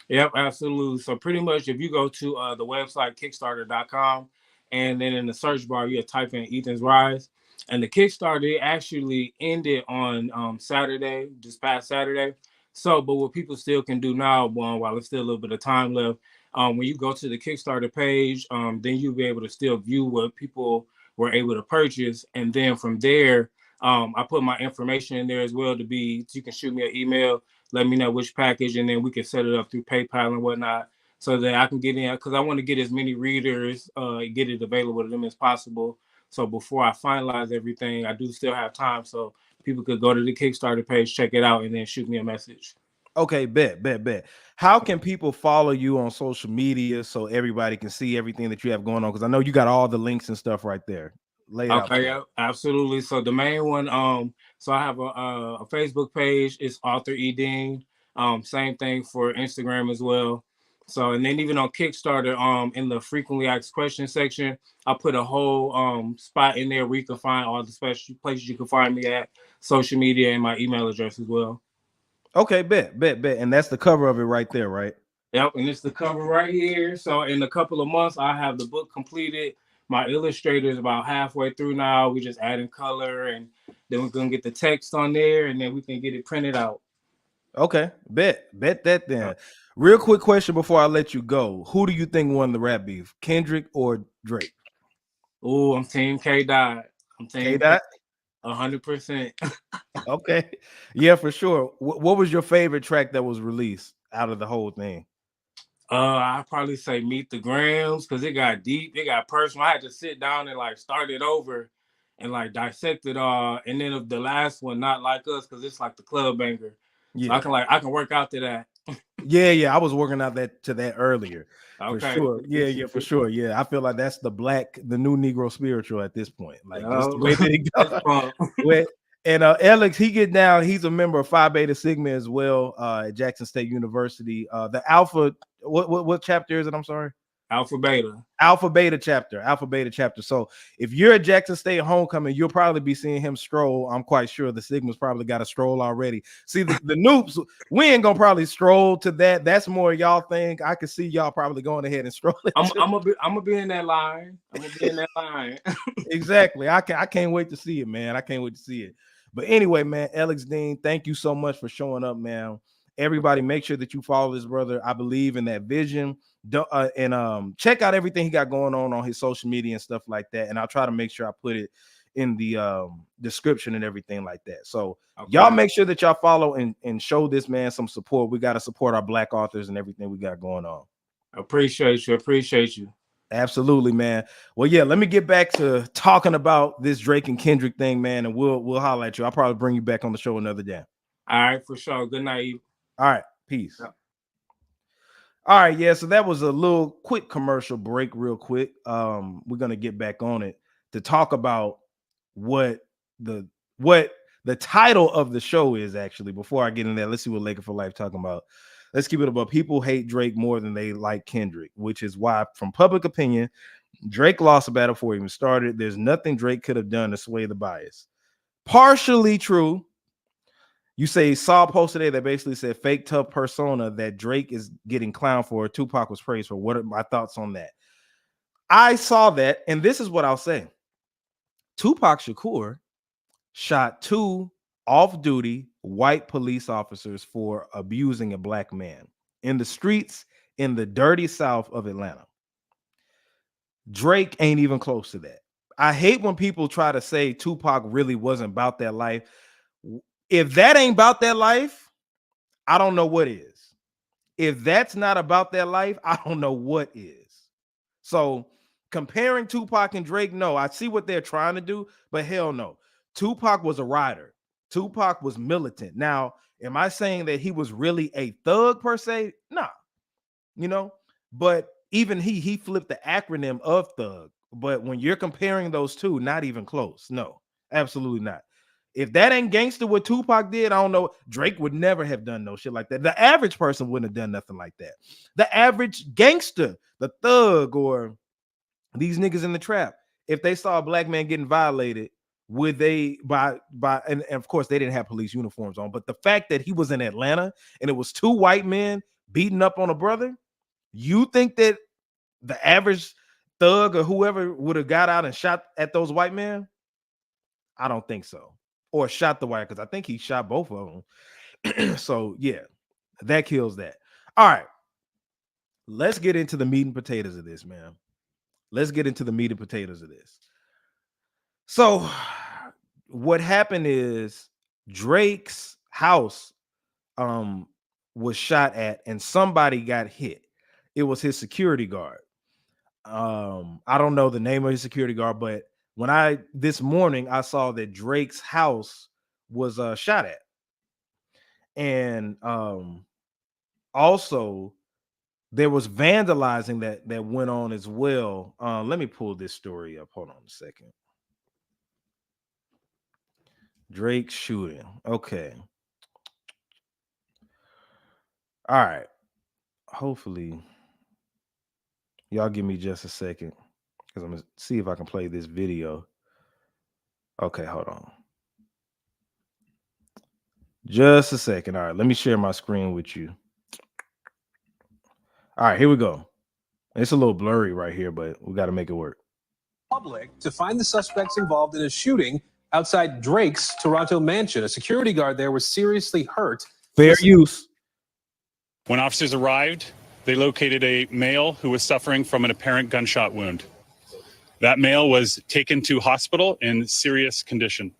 Yep, absolutely. So pretty much if you go to the website kickstarter.com, and then in the search bar you type in Ethan's Rise, and the Kickstarter, it actually ended on Saturday, this past Saturday. So but what people still can do now, while there's still a little bit of time left, when you go to the Kickstarter page, then you'll be able to still view what people were able to purchase, and then from there, I put my information in there as well, so you can shoot me an email, let me know which package, and then we can set it up through PayPal and whatnot, so that I can get in, because I want to get as many readers, get it available to them as possible. So before I finalize everything, I do still have time, so people could go to the Kickstarter page, check it out, and then shoot me a message. Okay, bet. How can people follow you on social media so everybody can see everything that you have going on? Because I know you got all the links and stuff right there. Lay it out. Okay, yeah, absolutely. So the main one, so I have a Facebook page. It's Author E Dean. Same thing for Instagram as well. So, and then even on Kickstarter, in the frequently asked questions section, I put a whole spot in there where you can find all the special places you can find me at, social media, and my email address as well. Okay, bet. And that's the cover of it right there, right? Yep, and it's the cover right here. So in a couple of months, I have the book completed. My illustrator is about halfway through now. We're just adding color, and then we're gonna get the text on there, and then we can get it printed out. Okay, bet that then. Real quick question before I let you go. Who do you think won the rap beef, Kendrick or Drake? Oh, I'm Team K Dot. I'm K Team K, Dot. 100%. Okay, yeah, for sure. What was your favorite track that was released out of the whole thing? I'd probably say Meet the Grams, because it got deep, it got personal. I had to sit down and like start it over and like dissect it all. And then of the last one, Not Like Us, because it's like the club banger. So Yeah. I can work out to that. Yeah. I was working out to that earlier. For Okay. sure. Yeah, for sure. Yeah. I feel like that's the new Negro spiritual at this point. Like just the way that it goes. And Alex, he's a member of Phi Beta Sigma as well, at Jackson State University. The Alpha, what chapter is it? I'm sorry. Alpha Beta chapter. So if you're at Jackson State homecoming, you'll probably be seeing him stroll. I'm quite sure the Sigma's probably got a stroll already. See, the noobs, we ain't gonna probably stroll to that. That's more y'all think. I could see y'all probably going ahead and strolling. I'm gonna be in that line. Exactly. I can't wait to see it, man. I can't wait to see it. But anyway, man, Alex Dean, thank you so much for showing up, man. Everybody, make sure that you follow this brother. I believe in that vision. And check out everything he got going on his social media and stuff like that. And I'll try to make sure I put it in the description and everything like that. So y'all make sure that y'all follow and show this man some support. We got to support our Black authors and everything we got going on. Appreciate you. Absolutely, man. Well, yeah, let me get back to talking about this Drake and Kendrick thing, man, and we'll holler at you. I'll probably bring you back on the show another day. All right, for sure. Good night. All right, peace. Yeah. All right, yeah. So that was a little quick commercial break, real quick. We're gonna get back on it to talk about what the title of the show is actually. Before I get in there, let's see what Laker for Life talking about. Let's keep it about people hate Drake more than they like Kendrick, which is why, from public opinion, Drake lost a battle before he even started. There's nothing Drake could have done to sway the bias. Partially true. You say Saul posted it that basically said fake tough persona that Drake is getting clowned for. Tupac was praised for. What are my thoughts on that? I saw that, and this is what I'll say. Tupac Shakur shot 2 off-duty white police officers for abusing a black man in the streets in the dirty South of Atlanta. Drake ain't even close to that. I hate when people try to say Tupac really wasn't about that life. If that ain't about that life, I don't know what is. If that's not about that life, I don't know what is. So comparing Tupac and Drake, no, I see what they're trying to do, but hell no. Tupac was a rider. Tupac was militant. Now, am I saying that he was really a thug per se? Nah, but even he flipped the acronym of thug. But when you're comparing those two, not even close. No, absolutely not. If that ain't gangster what Tupac did, I don't know. Drake would never have done no shit like that. The average person wouldn't have done nothing like that. The average gangster, the thug, or these niggas in the trap, if they saw a black man getting violated, would they and of course they didn't have police uniforms on, but the fact that he was in Atlanta and it was 2 white men beating up on a brother, you think that the average thug or whoever would have got out and shot at those white men? I don't think so. Or shot the white, because I think he shot both of them. So yeah, that kills that. All right, let's get into the meat and potatoes of this, man. Let's get into the meat and potatoes of this. So what happened is Drake's house was shot at and somebody got hit. It was his security guard. I don't know the name of his security guard, but this morning I saw that Drake's house was shot at. And also there was vandalizing that went on as well. Let me pull this story up. Hold on a second. Drake shooting. Okay. All right. Hopefully y'all give me just a second, because I'm gonna see if I can play this video. Okay, hold on. Just a second. All right, let me share my screen with you. All right, here we go. It's a little blurry right here, but we got to make it work. Public to find the suspects involved in a shooting outside Drake's Toronto mansion. A security guard there was seriously hurt. Fair use. When officers arrived, they located a male who was suffering from an apparent gunshot wound. That male was taken to hospital in serious condition.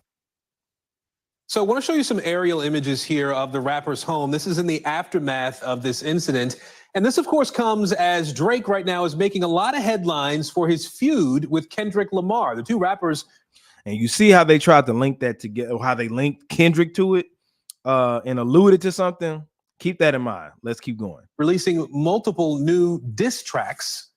So I want to show you some aerial images here of the rapper's home. This is in the aftermath of this incident. And this, of course, comes as Drake right now is making a lot of headlines for his feud with Kendrick Lamar. The 2 rappers. And you see how they tried to link that together, how they linked Kendrick to it and alluded to something. Keep that in mind. Let's keep going. Releasing multiple new diss tracks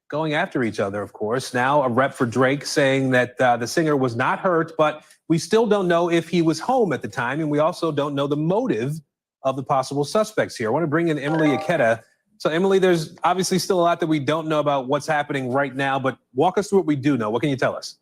going after each other, of course. Now a rep for Drake saying that the singer was not hurt, but we still don't know if he was home at the time, and we also don't know the motive of the possible suspects here. I want to bring in Emily Ikeda. So, Emily, there's obviously still a lot that we don't know about what's happening right now, but walk us through what we do know. What can you tell us?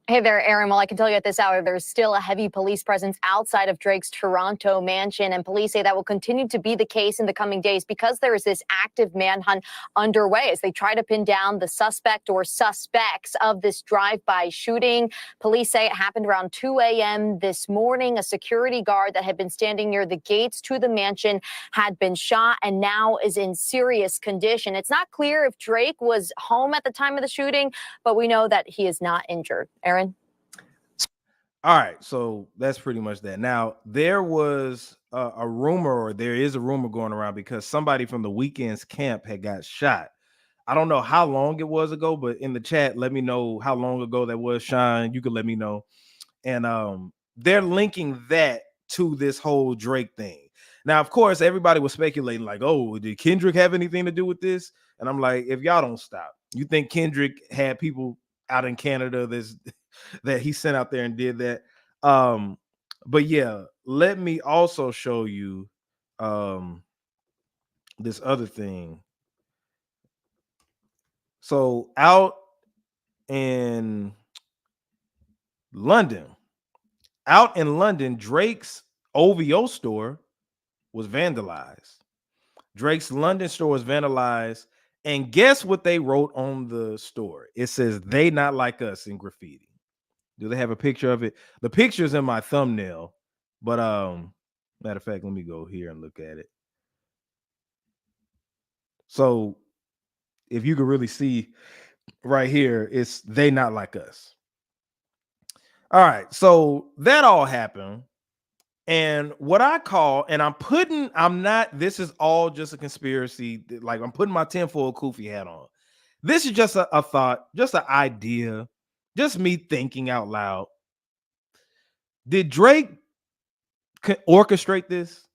Hey there, Aaron. Well, I can tell you at this hour, there's still a heavy police presence outside of Drake's Toronto mansion, and police say that will continue to be the case in the coming days because there is this active manhunt underway as they try to pin down the suspect or suspects of this drive-by shooting. Police say it happened around 2 a.m. this morning. A security guard that had been standing near the gates to the mansion had been shot and now is in serious condition. It's not clear if Drake was home at the time of the shooting, but we know that he is not injured. Aaron? All right, so that's pretty much that. Now, there was a rumor, or there is a rumor going around because somebody from the Weeknd's camp had got shot. I don't know how long it was ago, but in the chat, let me know how long ago that was, Sean. You could let me know. And they're linking that to this whole Drake thing. Now, of course, everybody was speculating like, oh, did Kendrick have anything to do with this? And I'm like, if y'all don't stop, you think Kendrick had people out in Canada that he sent out there and did that? But yeah, let me also show you this other thing. So out in London, Drake's OVO store was vandalized. Drake's London store was vandalized. And guess what they wrote on the store? It says, "They not like us" in graffiti. Do they have a picture of it? The picture's in my thumbnail, but matter of fact, let me go here and look at it. So if you could really see right here, it's "They not like us." All right, so that all happened. And what I call, and this is all just a conspiracy. Like, I'm putting my tinfoil Koofy hat on. This is just a thought, just an idea, just me thinking out loud. Did Drake orchestrate this?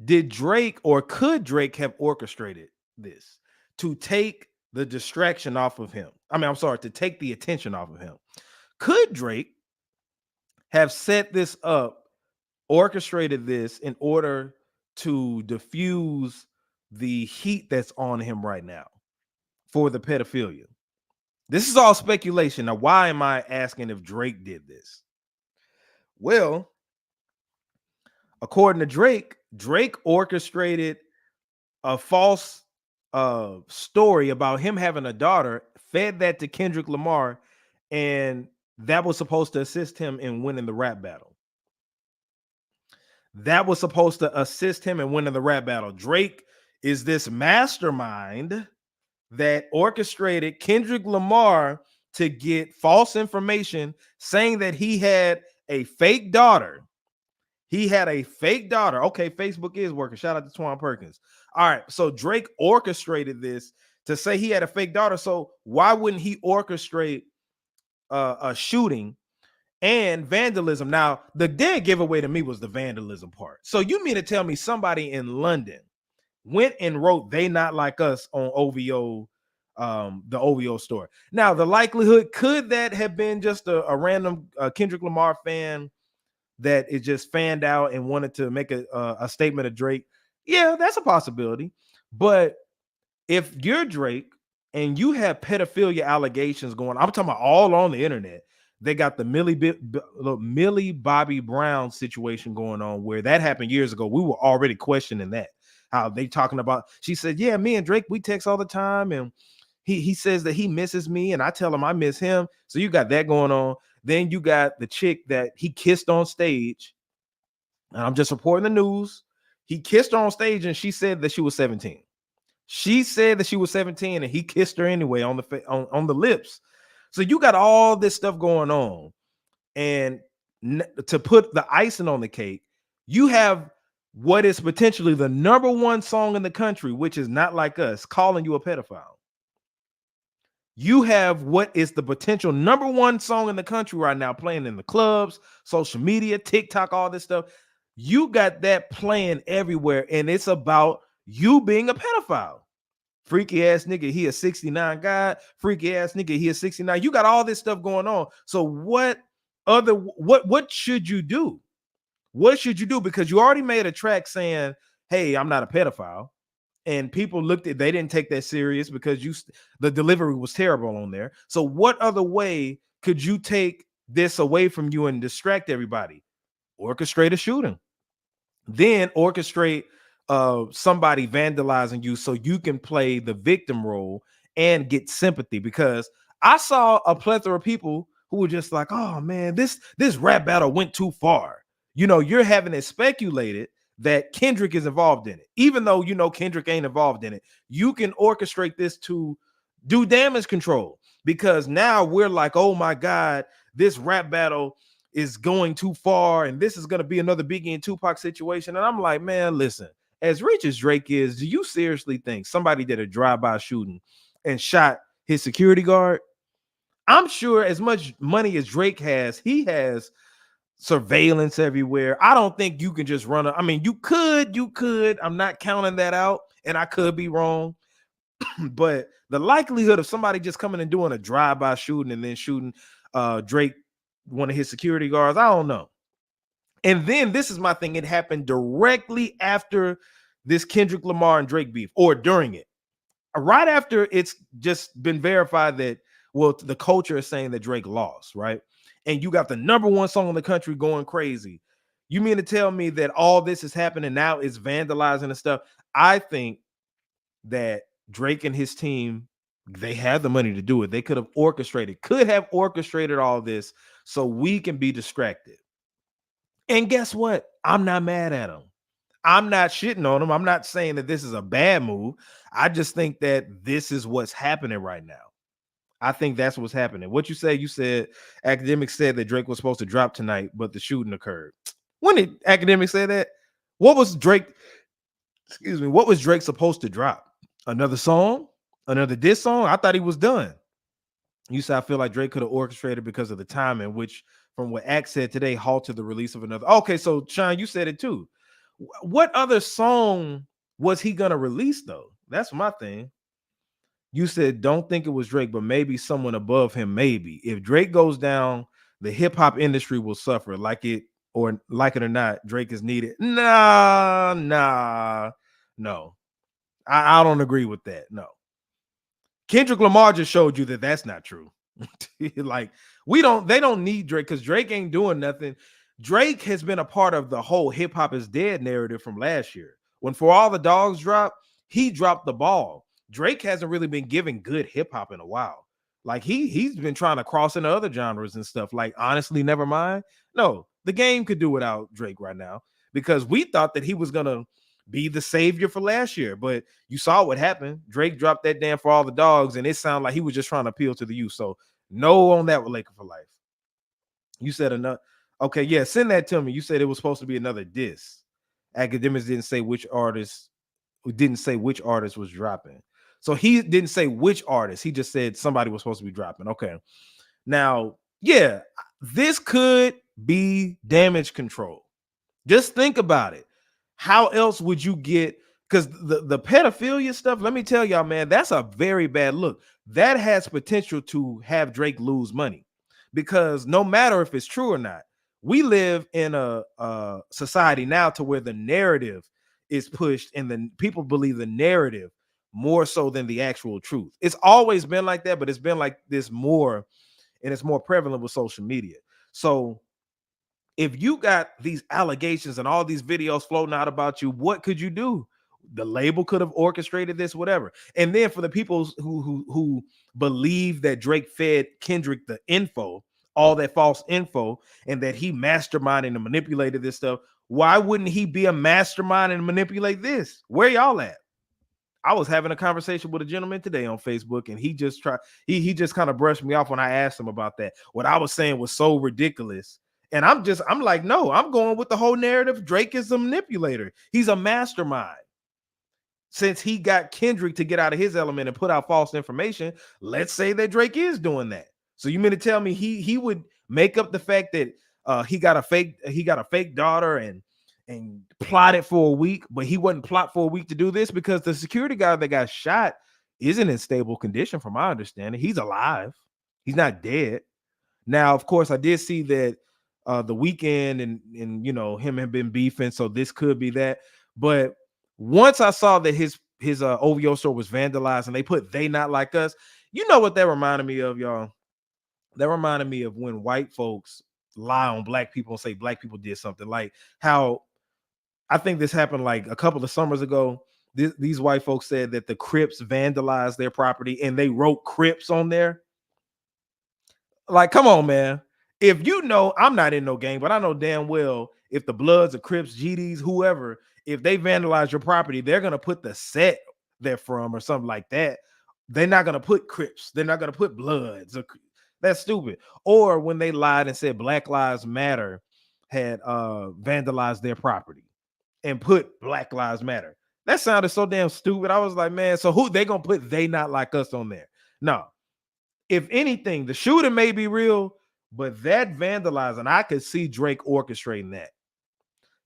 Could Drake have orchestrated this to take the distraction off of him? To take the attention off of him. Could Drake have set this up, orchestrated this in order to diffuse the heat that's on him right now for the pedophilia? This is all speculation. Now, why am I asking if Drake did this? Well, according to Drake orchestrated a false story about him having a daughter, fed that to Kendrick Lamar, and that was supposed to assist him in winning the rap battle. Drake is this mastermind that orchestrated Kendrick Lamar to get false information saying that he had a fake daughter. Okay, Facebook is working. Shout out to Twan Perkins. All right, so Drake orchestrated this to say he had a fake daughter. So why wouldn't he orchestrate a shooting and vandalism? Now, the dead giveaway to me was the vandalism part. So you mean to tell me somebody in London went and wrote "They not like us" on OVO, the OVO store? Now, the likelihood, could that have been just a random Kendrick Lamar fan that is just fanned out and wanted to make a statement of Drake? Yeah, that's a possibility. But if you're Drake and you have pedophilia allegations going, I'm talking about all on the internet. They got the Millie Bobby Brown situation going on, where that happened years ago. We were already questioning that. How they talking about, she said, yeah, me and Drake, we text all the time. And he says that he misses me and I tell him I miss him. So you got that going on. Then you got the chick that he kissed on stage. And I'm just reporting the news. He kissed her on stage and she said that she was 17. She said that she was 17 and he kissed her anyway on the lips. So you got all this stuff going on. And to put the icing on the cake, you have what is potentially the #1 song in the country, which is "Not Like Us," calling you a pedophile. You have what is the potential #1 song in the country right now playing in the clubs, social media, TikTok, all this stuff. You got that playing everywhere, and it's about you being a pedophile. Freaky ass nigga, he a 69 guy. Freaky ass nigga, he a 69. You got all this stuff going on. So what should you do? What should you do? Because you already made a track saying, hey, I'm not a pedophile. And people looked at, they didn't take that serious because the delivery was terrible on there. So what other way could you take this away from you and distract everybody? Orchestrate a shooting. Then orchestrate somebody vandalizing you so you can play the victim role and get sympathy. Because I saw a plethora of people who were just like, oh man, this rap battle went too far. You know, you're having it speculated that Kendrick is involved in it, even though you know Kendrick ain't involved in it. You can orchestrate this to do damage control, because now we're like, oh my God, this rap battle is going too far, and this is going to be another Biggie and Tupac situation. And I'm like, man, listen, as rich as Drake is, do you seriously think somebody did a drive-by shooting and shot his security guard? I'm sure as much money as Drake has, he has surveillance everywhere. I don't think you can just run. I mean, you could. I'm not counting that out, and I could be wrong. But the likelihood of somebody just coming and doing a drive-by shooting and then shooting Drake, one of his security guards, I don't know. And then this is my thing. It happened directly after this Kendrick Lamar and Drake beef, or during it. Right after it's just been verified that, well, the culture is saying that Drake lost, right? And you got the #1 song in the country going crazy. You mean to tell me that all this is happening now is vandalizing and stuff? I think that Drake and his team, they had the money to do it. They could have orchestrated all this so we can be distracted. And guess what? I'm not mad at them. I'm not shitting on them. I'm not saying that this is a bad move. I just think that this is what's happening right now. I think that's what's happening. What you say? You said Academics said that Drake was supposed to drop tonight, but the shooting occurred. When did Academics say that? What was Drake? Excuse me. What was Drake supposed to drop? Another song? Another diss song? I thought he was done. You said I feel like Drake could have orchestrated because of the timing, which, from what Act said today, halted the release of another. Okay, so Sean, you said it too. What other song was he gonna release though? That's my thing. You said don't think it was Drake, but maybe someone above him. Maybe if Drake goes down, the hip hop industry will suffer. Like it or not, Drake is needed. No. I don't agree with that. No. Kendrick Lamar just showed you that that's not true. Like they don't need Drake because Drake ain't doing nothing. Drake has been a part of the whole hip hop is dead narrative from last year. When For All the Dogs dropped, he dropped the ball. Drake hasn't really been giving good hip hop in a while. Like he's been trying to cross into other genres and stuff. Like honestly, never mind. No, the game could do without Drake right now because we thought that he was gonna be the savior for last year, but you saw what happened. Drake dropped that damn For All the Dogs, and it sounded like he was just trying to appeal to the youth. So no on that with Laker for Life. You said enough. Okay, yeah, send that to me. You said it was supposed to be another diss. Academics didn't say which artist was dropping. So he didn't say which artist. He just said somebody was supposed to be dropping. Okay. Now, yeah, this could be damage control. Just think about it. How else would you get? Because the pedophilia stuff, let me tell y'all, man, that's a very bad look. That has potential to have Drake lose money. Because no matter if it's true or not, we live in a society now to where the narrative is pushed and then people believe the narrative more so than the actual truth. It's always been like that, but it's been like this more, and it's more prevalent with social media. So if you got these allegations and all these videos floating out about you, what could you do? The label could have orchestrated this, whatever. And then for the people who believe that Drake fed Kendrick the info, all that false info, and that he masterminded and manipulated this stuff, why wouldn't he be a mastermind and manipulate this? Where y'all at? I was having a conversation with a gentleman today on Facebook, and he just kind of brushed me off when I asked him about that. What I was saying was so ridiculous. And I'm like, no, I'm going with the whole narrative. Drake is a manipulator. He's a mastermind. Since he got Kendrick to get out of his element and put out false information, let's say that Drake is doing that. So you mean to tell me he would make up the fact that he got a fake daughter and plotted for a week, but he wasn't plot for a week to do this because the security guard that got shot isn't in stable condition, from my understanding. He's alive. He's not dead. Now, of course, I did see that the weekend and him have been beefing, so this could be that. But once I saw that his OVO store was vandalized and they put "They Not Like Us," you know what that reminded me of, y'all? That reminded me of when white folks lie on black people and say black people did something. Like how I think this happened like a couple of summers ago. These white folks said that the Crips vandalized their property and they wrote Crips on there. Like, come on, man. If you know, I'm not in no gang, but I know damn well if the Bloods, the Crips, GDs, whoever, if they vandalize your property, they're gonna put the set they're from or something like that. They're not gonna put Crips. They're not gonna put Bloods. That's stupid. Or when they lied and said Black Lives Matter had vandalized their property and put Black Lives Matter. That sounded so damn stupid. I was like, man, so who they gonna put "They Not Like Us" on there? No. If anything, the shooting may be real, but that vandalizing, I could see Drake orchestrating that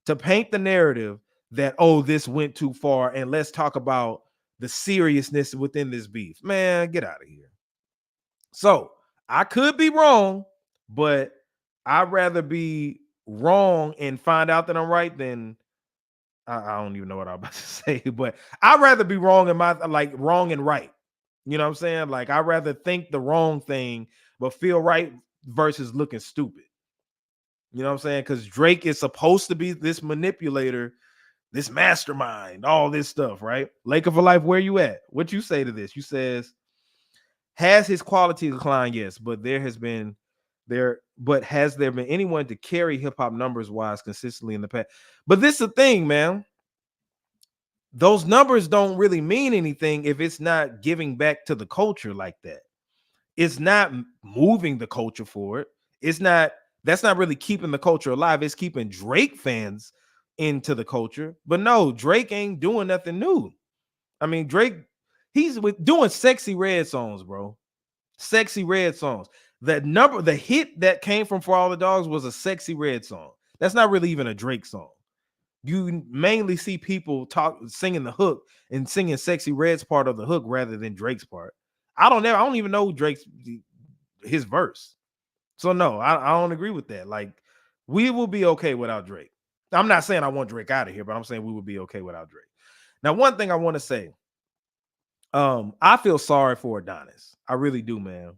to paint the narrative that, oh, this went too far, and let's talk about the seriousness within this beef. Man, get out of here. So I could be wrong, but I'd rather be wrong and find out that I'm right than I don't even know what I'm about to say, but I'd rather be wrong in wrong and right. You know what I'm saying? Like, I'd rather think the wrong thing, but feel right versus looking stupid. You know what I'm saying? Because Drake is supposed to be this manipulator, this mastermind, all this stuff, right? Laker for life, where you at? What you say to this? You says, has his quality declined? Yes, but has there been anyone to carry hip-hop numbers wise consistently in the past? But this is the thing, man. Those numbers don't really mean anything if it's not giving back to the culture like that. It's not moving the culture forward. That's not really keeping the culture alive. It's keeping Drake fans into the culture. But no, Drake ain't doing nothing new. I mean, Drake, he's doing Sexy Red songs, bro. Sexy Red songs. The hit that came from For All the Dogs was a Sexy Red song. That's not really even a Drake song. You mainly see people singing the hook and singing Sexy Red's part of the hook rather than Drake's part. I don't even know his verse. So no, I don't agree with that. Like, we will be okay without Drake. I'm not saying I want Drake out of here, but I'm saying we will be okay without Drake. Now, one thing I want to say, I feel sorry for Adonis. I really do, man.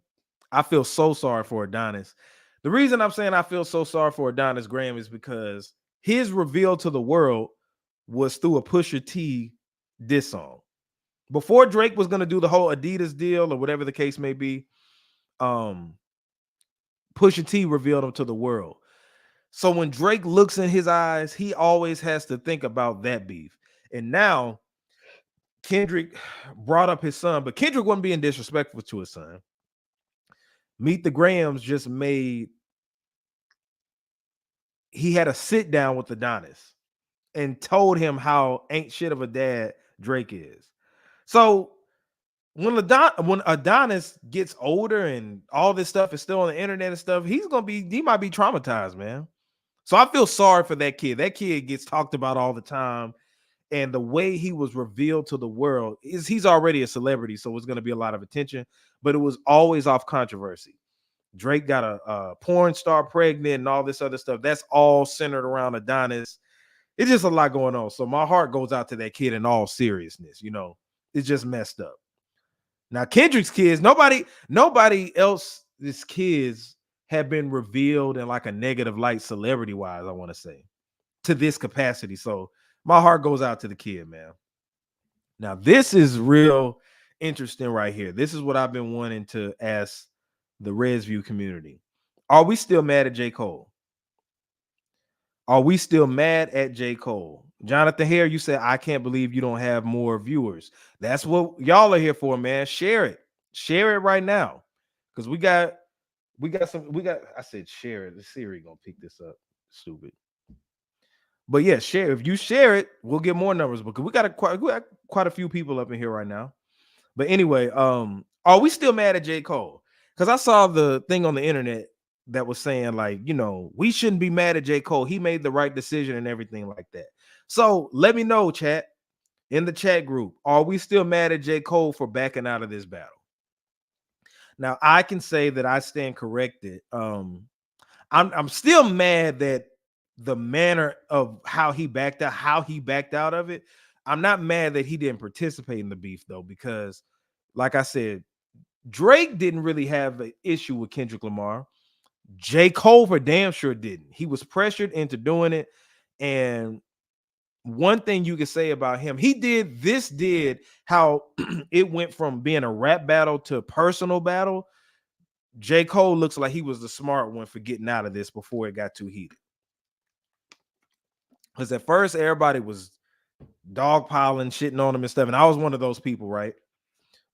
I feel so sorry for Adonis. The reason I'm saying I feel so sorry for Adonis Graham is because his reveal to the world was through a Pusha T diss song. Before Drake was going to do the whole Adidas deal or whatever the case may be, Pusha T revealed him to the world. So when Drake looks in his eyes, he always has to think about that beef. And now Kendrick brought up his son, but Kendrick wasn't being disrespectful to his son. Meet the Grahams just he had a sit down with Adonis and told him how ain't shit of a dad Drake is. So when Adonis gets older and all this stuff is still on the internet and stuff, he might be traumatized, man. So I feel sorry for that kid. That kid gets talked about all the time. And the way he was revealed to the world is he's already a celebrity, so it's going to be a lot of attention, but it was always off controversy. Drake got a porn star pregnant and all this other stuff. That's all centered around Adonis. It's just a lot going on. So my heart goes out to that kid in all seriousness. You know, it's just messed up. Now, Kendrick's kids, nobody else's kids have been revealed in like a negative light celebrity-wise, I want to say, to this capacity. So my heart goes out to the kid, man. Now, this is real interesting right here. This is what I've been wanting to ask the ResView community. Are we still mad at J. Cole? Are we still mad at J. Cole? Jonathan Hare, you said, I can't believe you don't have more viewers. That's what y'all are here for, man. Share it. Share it right now. Because I said share it. The Siri gonna pick this up. Stupid. But yeah, share. If you share it, we'll get more numbers because we got quite a few people up in here right now. But anyway, are we still mad at J. Cole? Because I saw the thing on the internet that was saying like, you know, we shouldn't be mad at J. Cole. He made the right decision and everything like that. So let me know, chat, in the chat group, are we still mad at J. Cole for backing out of this battle? Now I can say that I stand corrected. I'm still mad that the manner of how he backed out of it. I'm not mad that he didn't participate in the beef though, because like I said, Drake didn't really have an issue with Kendrick Lamar. J. Cole for damn sure didn't. He was pressured into doing it. And one thing you can say about him, did how it went from being a rap battle to a personal battle. J. Cole looks like he was the smart one for getting out of this before it got too heated. Because at first everybody was dogpiling, shitting on him and stuff. And I was one of those people, right?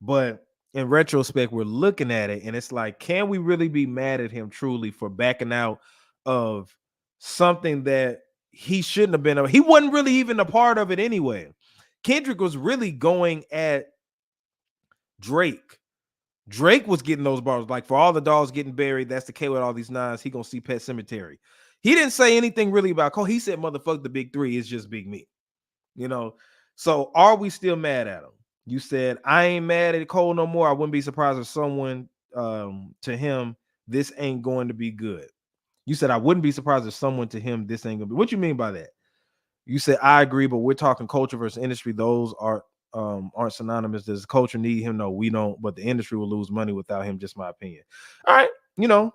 But in retrospect, we're looking at it and it's like, can we really be mad at him truly for backing out of something that he shouldn't have been? He wasn't really even a part of it anyway. Kendrick was really going at Drake. Drake was getting those bars, like for all the dogs getting buried, that's the K with all these nines. He gonna see Pet Cemetery. He didn't say anything really about Cole. He said, "Motherfuck the big three, it's just Big Me." You know. So are we still mad at him? You said I ain't mad at Cole no more. I wouldn't be surprised if someone to him this ain't going to be good. You said I wouldn't be surprised if someone to him this ain't gonna be. What you mean by that? You said I agree, but we're talking culture versus industry. Those aren't synonymous. Does the culture need him? No, we don't. But the industry will lose money without him. Just my opinion. All right, you know,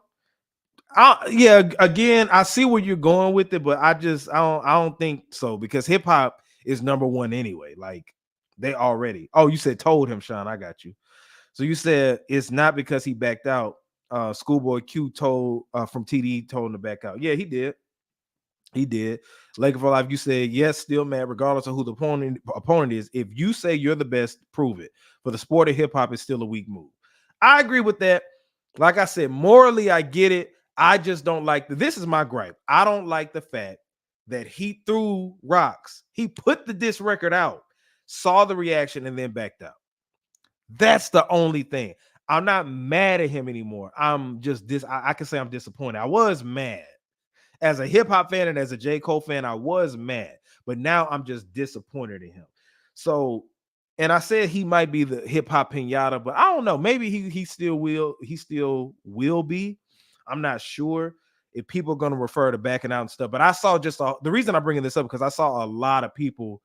yeah. Again, I see where you're going with it, but I don't think so because hip hop is number one anyway. Like they already. Oh, you said told him, Sean. I got you. So you said it's not because he backed out. Schoolboy Q told from TD told him to back out. Yeah, he did. He did. Laker for life. You said yes, still mad, regardless of who the opponent is. If you say you're the best, prove it. For the sport of hip hop, it's still a weak move. I agree with that. Like I said, morally, I get it. I just don't like this is my gripe. I don't like the fact that he threw rocks. He put the diss record out, saw the reaction, and then backed out. That's the only thing. I'm not mad at him anymore. I'm just I can say I'm disappointed. I was mad. As a hip hop fan and as a J. Cole fan, I was mad, but now I'm just disappointed in him. So, and I said he might be the hip hop pinata, but I don't know. Maybe he still will be. I'm not sure if people are going to refer to backing out and stuff. But I saw the reason I'm bringing this up because I saw a lot of people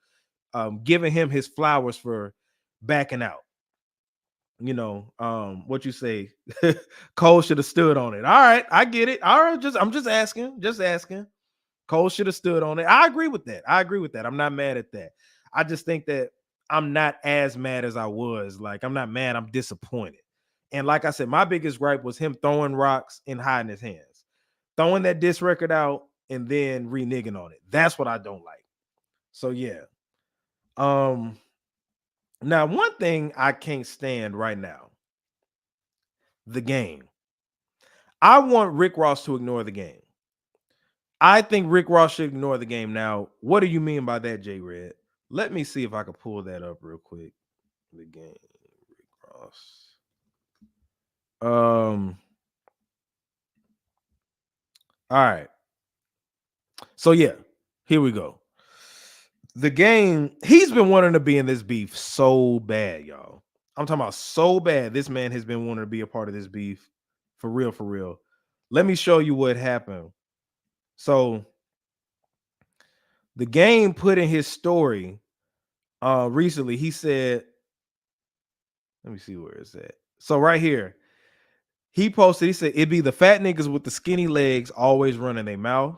giving him his flowers for backing out. You know, what you say, Cole should have stood on it. All right, I get it. All right, I'm just asking. Cole should have stood on it. I agree with that. I'm not mad at that. I just think that I'm not as mad as I was. Like, I'm not mad, I'm disappointed. And like I said, my biggest gripe was him throwing rocks and hiding his hands, throwing that diss record out and then reneging on it. That's what I don't like. So yeah. Now, one thing I can't stand right now, the game. I want Rick Ross to ignore the game. I think Rick Ross should ignore the game. Now, what do you mean by that, J Red? Let me see if I can pull that up real quick. The game, Rick Ross. All right. So yeah, here we go. The game, he's been wanting to be in this beef so bad, y'all. I'm talking about so bad. This man has been wanting to be a part of this beef. For real, for real. Let me show you what happened. So the game put in his story recently. He said, let me see where it's at. So right here, he posted, he said, it'd be the fat niggas with the skinny legs always running their mouth.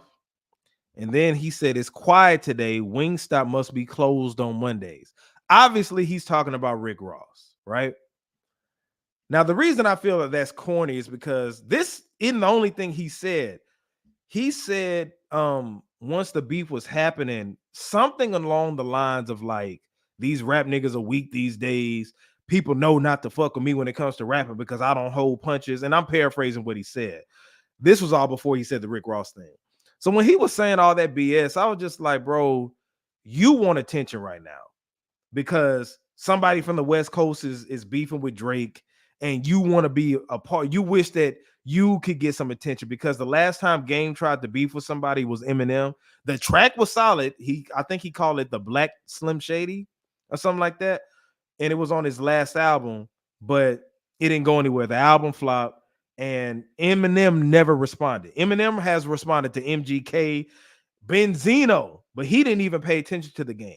And then he said, it's quiet today. Wingstop must be closed on Mondays. Obviously, he's talking about Rick Ross, right? Now, the reason I feel that that's corny is because this isn't the only thing he said. He said, once the beef was happening, something along the lines of like, these rap niggas are weak these days. People know not to fuck with me when it comes to rapping because I don't hold punches. And I'm paraphrasing what he said. This was all before he said the Rick Ross thing. So when he was saying all that BS, I was just like, bro, you want attention right now because somebody from the West Coast is beefing with Drake and you want to be a part. You wish that you could get some attention, because the last time Game tried to beef with somebody was Eminem. The track was solid. I think he called it the Black Slim Shady or something like that. And it was on his last album, but it didn't go anywhere. The album flopped, and Eminem never responded. Eminem has responded to MGK, Benzino, but he didn't even pay attention to the Game.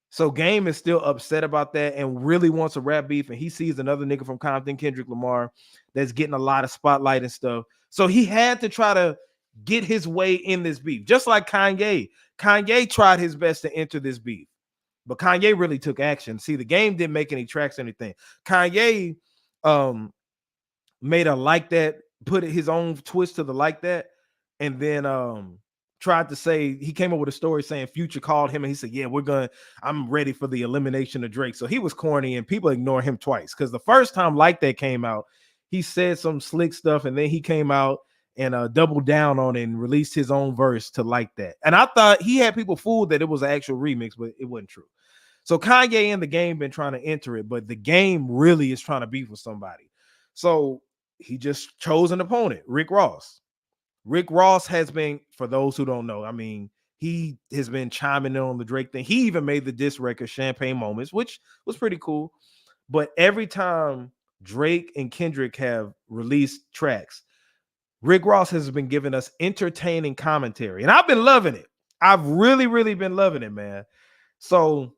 So Game is still upset about that and really wants a rap beef. And he sees another nigga from Compton, Kendrick Lamar, that's getting a lot of spotlight and stuff. So he had to try to get his way in this beef, just like Kanye. Kanye tried his best to enter this beef, but Kanye really took action. See, the Game didn't make any tracks or anything. Kanye made a Like That, put his own twist to the Like That, and then tried to say, he came up with a story saying Future called him and he said, yeah, I'm ready for the elimination of Drake. So he was corny and people ignore him twice, because the first time Like That came out, he said some slick stuff, and then he came out and doubled down on it and released his own verse to Like That. And I thought he had people fooled that it was an actual remix, but it wasn't true. So Kanye and the Game been trying to enter it, but the Game really is trying to beef with somebody. So he just chose an opponent, Rick Ross. Rick Ross has been, for those who don't know, I mean, he has been chiming in on the Drake thing. He even made the diss record Champagne Moments, which was pretty cool. But every time Drake and Kendrick have released tracks, Rick Ross has been giving us entertaining commentary, and I've been loving it. I've really, really been loving it, man. So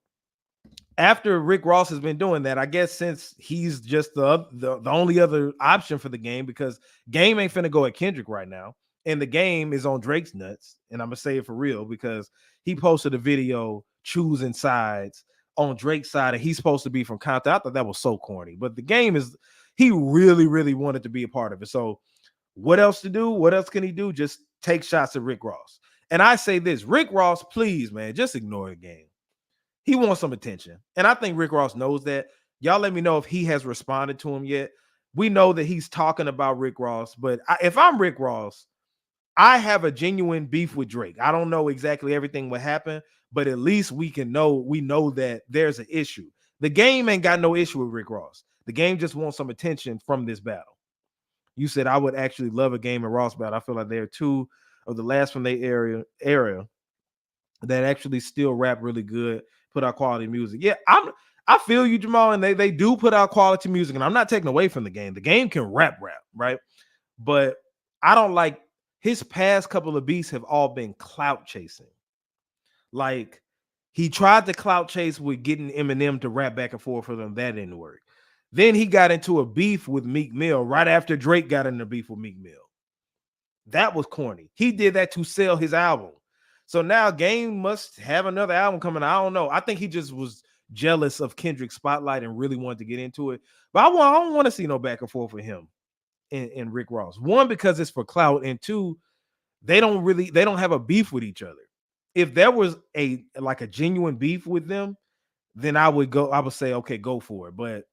after Rick Ross has been doing that, I guess since he's just the only other option for the Game, because Game ain't finna go at Kendrick right now, and the Game is on Drake's nuts, and I'm gonna say it for real, because he posted a video choosing sides on Drake's side, and he's supposed to be from Compton. I thought that was so corny, but the Game he really, really wanted to be a part of it. So what else to do? What else can he do? Just take shots at Rick Ross. And I say this, Rick Ross, please, man, just ignore the Game. He wants some attention. And I think Rick Ross knows that. Y'all let me know if he has responded to him yet. We know that he's talking about Rick Ross, but if I'm Rick Ross, I have a genuine beef with Drake. I don't know exactly everything what happened, but at least we know that there's an issue. The Game ain't got no issue with Rick Ross. The Game just wants some attention from this battle. You said I would actually love a Game and Ross battle. I feel like they're two of the last from their era that actually still rap really good, put out quality music. Yeah, I feel you, Jamal, and they do put out quality music, and I'm not taking away from the Game. The Game can rap, right? But I don't like his past couple of beats have all been clout chasing. Like, he tried to clout chase with getting Eminem to rap back and forth for them. That didn't work. Then he got into a beef with Meek Mill right after Drake got into beef with Meek Mill. That was corny. He did that to sell his album. So now Game must have another album coming. I don't know. I think he just was jealous of Kendrick's spotlight and really wanted to get into it. But I don't want to see no back and forth with him and Rick Ross. One, because it's for clout, and two, they don't have a beef with each other. If there was a genuine beef with them, then I would say, okay, go for it. But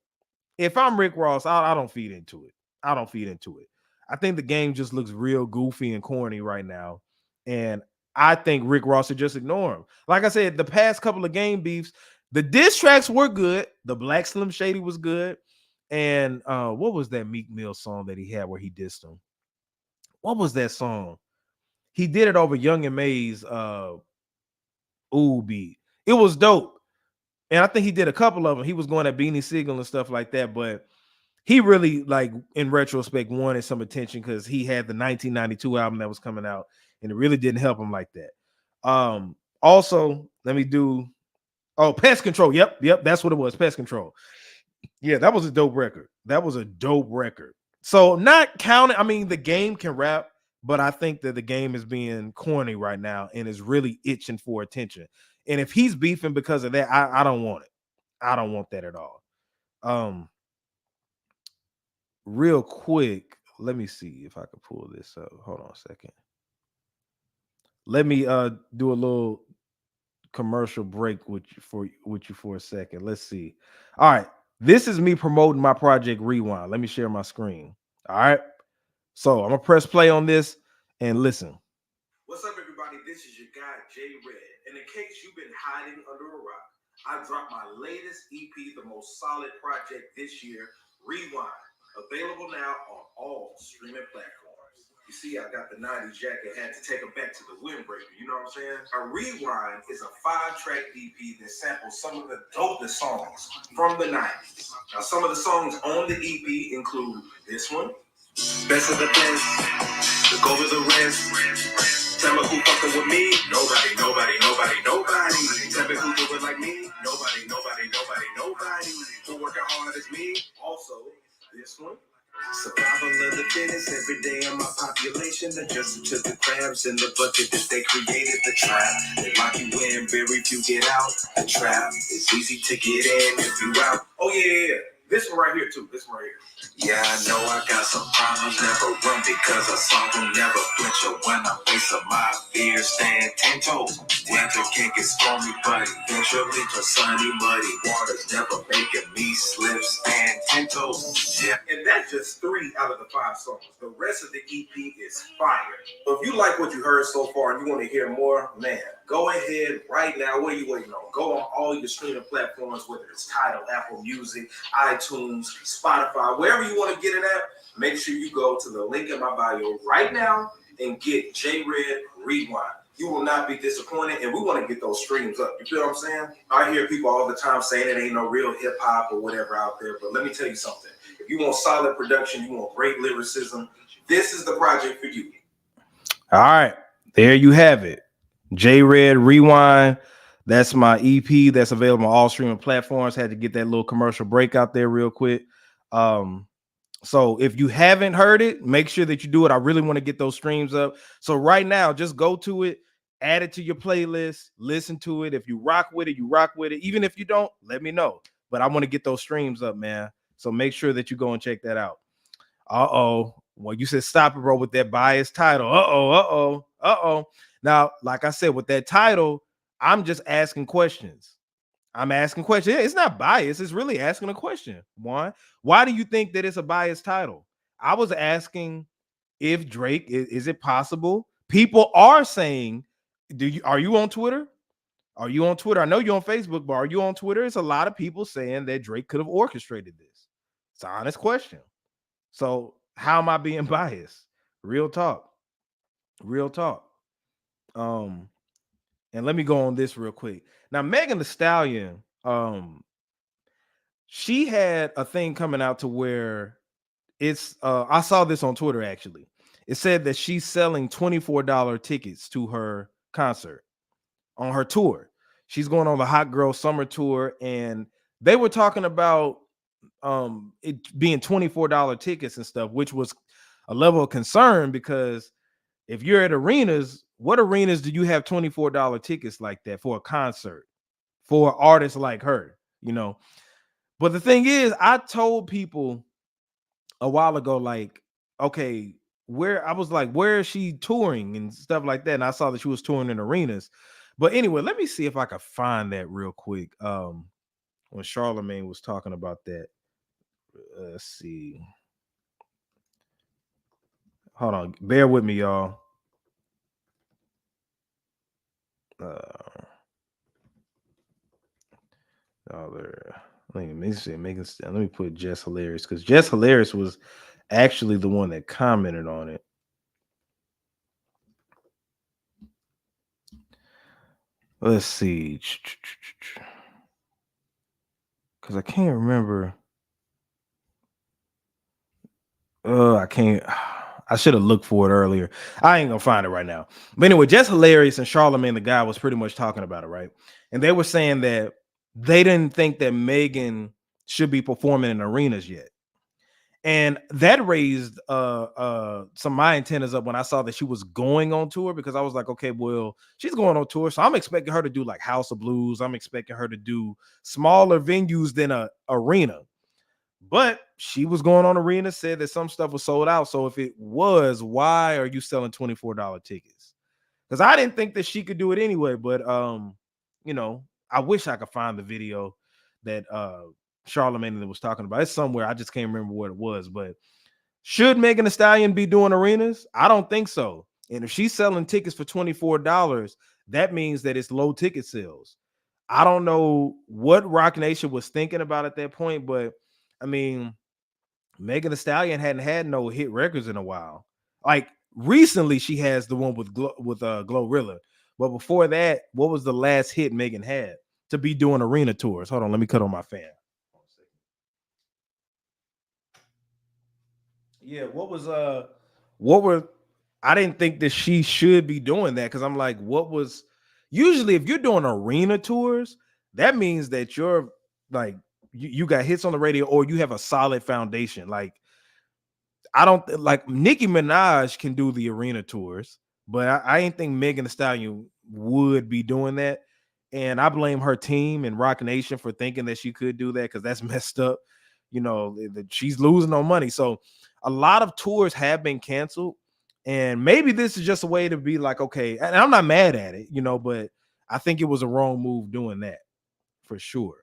if I'm Rick Ross, I don't feed into it. I think the Game just looks real goofy and corny right now. And I think Rick Ross should just ignore him. Like I said, the past couple of Game beefs, the diss tracks were good. The Black Slim Shady was good. And what was that Meek Mill song that he had where he dissed him? What was that song? He did it over Young and May's Ooh beat. It was dope. And I think he did a couple of them. He was going at Beanie Siegel and stuff like that, but he really, like, in retrospect, wanted some attention because he had the 1992 album that was coming out, and it really didn't help him like that. Also, let me do Pest Control. Yep, that's what it was. Pest Control. Yeah, that was a dope record. So not counting, I mean, the Game can rap, but I think that the Game is being corny right now and is really itching for attention. And if he's beefing because of that, I don't want it. I don't want that at all. Real quick, let me see if I can pull this up. Hold on a second. Let me do a little commercial break with you for a second. Let's see. All right, this is me promoting my project Rewind. Let me share my screen. All right, so I'm gonna press play on this and listen. What's up, everybody? This is your guy Jay Red, and in case you've been hiding under a rock, I dropped my latest EP, the most solid project this year, Rewind, available now on all streaming platforms. You see, I got the 90s jacket, had to take it back to the windbreaker, you know what I'm saying? A Rewind is a 5-track EP that samples some of the dopest songs from the 90s. Now, some of the songs on the EP include this one, Best of the Best, Look Over the Rest, Tell Me Who Fucking With Me, Nobody, Nobody, Nobody, Nobody, Tell Me Who Do It Like Me, Nobody, Nobody, Nobody, Nobody, Who Working Hard As Me, also this one, Survival of the fittest, every day of my population adjusted to the crabs in the bucket that they created. The trap, they lock you in, very few get out. The trap, it's easy to get in if you out. Oh yeah. This one right here too, this one right here. Yeah, I know I got some problems, never run because I saw them, never flinch. Or when I face up my fears, stand 10 toes. Winter can't get stormy, but eventually to sunny, muddy waters, never making me slip, stand 10 toes. Yeah. And that's just 3 out of the 5 songs. The rest of the EP is fire. So if you like what you heard so far and you want to hear more, man, go ahead right now. What are you waiting on? Go on all your streaming platforms, whether it's Tidal, Apple Music, iTunes, Spotify, wherever you want to get it at. Make sure you go to the link in my bio right now and get J Red Rewind. You will not be disappointed, and we want to get those streams up. You feel what I'm saying? I hear people all the time saying it ain't no real hip hop or whatever out there, but let me tell you something. If you want solid production, you want great lyricism, this is the project for you. All right, there you have it. J Red Rewind. That's my EP that's available on all streaming platforms. Had to get that little commercial break out there real quick. So if you haven't heard it, make sure that you do it. I really want to get those streams up. So right now, just go to it, add it to your playlist, listen to it. If you rock with it, you rock with it. Even if you don't, let me know. But I want to get those streams up, man. So make sure that you go and check that out. Well, you said stop it, bro, with that biased title. Now, like I said, with that title, I'm just asking questions. I'm asking questions. Yeah, it's not biased. It's really asking a question. Why do you think that it's a biased title? I was asking if Drake, is it possible? People are saying, are you on Twitter? Are you on Twitter? I know you're on Facebook, but are you on Twitter? It's a lot of people saying that Drake could have orchestrated this. It's an honest question. So how am I being biased? Real talk. Real talk. And let me go on this real quick. Now, Megan Thee Stallion, she had a thing coming out to where it's I saw this on Twitter actually. It said that she's selling $24 tickets to her concert on her tour. She's going on the Hot Girl Summer Tour, and they were talking about it being $24 tickets and stuff, which was a level of concern because if you're at arenas, what arenas do you have $24 tickets like that for a concert for artists like her, you know? But the thing is, I told people a while ago, like, okay, where is she touring and stuff like that? And I saw that she was touring in arenas. But anyway, let me see if I could find that real quick. When Charlemagne was talking about that. Let's see. Hold on, bear with me, y'all. Let me put Jess Hilarious because Jess Hilarious was actually the one that commented on it. Let's see, because I can't remember. I should have looked for it earlier. I ain't gonna find it right now. But anyway, Jess Hilarious and Charlemagne the Guy was pretty much talking about it, right? And they were saying that they didn't think that Megan should be performing in arenas yet. And that raised some of my antennas up when I saw that she was going on tour, because I was like, okay, well, she's going on tour, so I'm expecting her to do like House of Blues. I'm expecting her to do smaller venues than a arena. But she was going on arena, said that some stuff was sold out. So if it was, why are you selling $24 tickets? Because I didn't think that she could do it anyway. But you know, I wish I could find the video that Charlemagne was talking about. It's somewhere. I just can't remember what it was. But should Megan Thee Stallion be doing arenas? I don't think so. And if she's selling tickets for $24, that means that it's low ticket sales. I don't know what Roc Nation was thinking about at that point, but I mean, Megan Thee Stallion hadn't had no hit records in a while. Like recently, she has the one with Glorilla, but before that, what was the last hit Megan had to be doing arena tours? Hold on, let me cut on my fan. Yeah, what were I didn't think that she should be doing that because I'm like, what was usually if you're doing arena tours, that means that you're like you got hits on the radio or you have a solid foundation. Like I don't like Nicki Minaj can do the arena tours, but I ain't think Megan Thee Stallion would be doing that. And I blame her team and Rock Nation for thinking that she could do that because that's messed up. You know, she's losing on money. So a lot of tours have been canceled. And maybe this is just a way to be like, okay, and I'm not mad at it, you know, but I think it was a wrong move doing that for sure.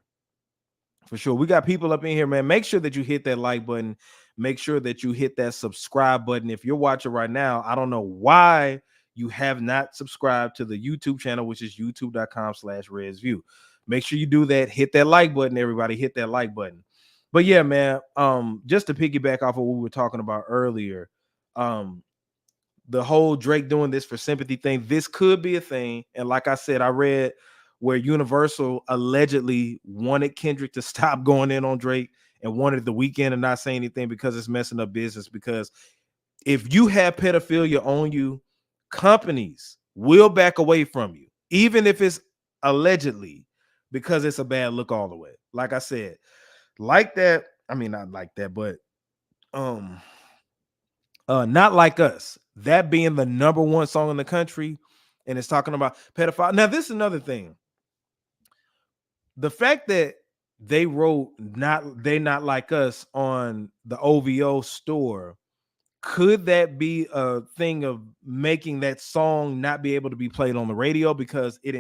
For sure. We got people up in here, man. Make sure that you hit that like button. Make sure that you hit that subscribe button. If you're watching right now, I don't know why you have not subscribed to the YouTube channel, which is youtube.com/RedsView. Make sure you do that. Hit that like button, everybody. Hit that like button. But yeah, man, just to piggyback off of what we were talking about earlier, the whole Drake doing this for sympathy thing, this could be a thing. And like I said, I read where Universal allegedly wanted Kendrick to stop going in on Drake and wanted the Weeknd to not say anything because it's messing up business. Because if you have pedophilia on you, companies will back away from you, even if it's allegedly, because it's a bad look all the way. Like I said, like that. I mean, not like that, but Not Like Us, that being the #1 song in the country, and it's talking about pedophile. Now, this is another thing. The fact that they wrote Not Like Us on the OVO store, could that be a thing of making that song not be able to be played on the radio because it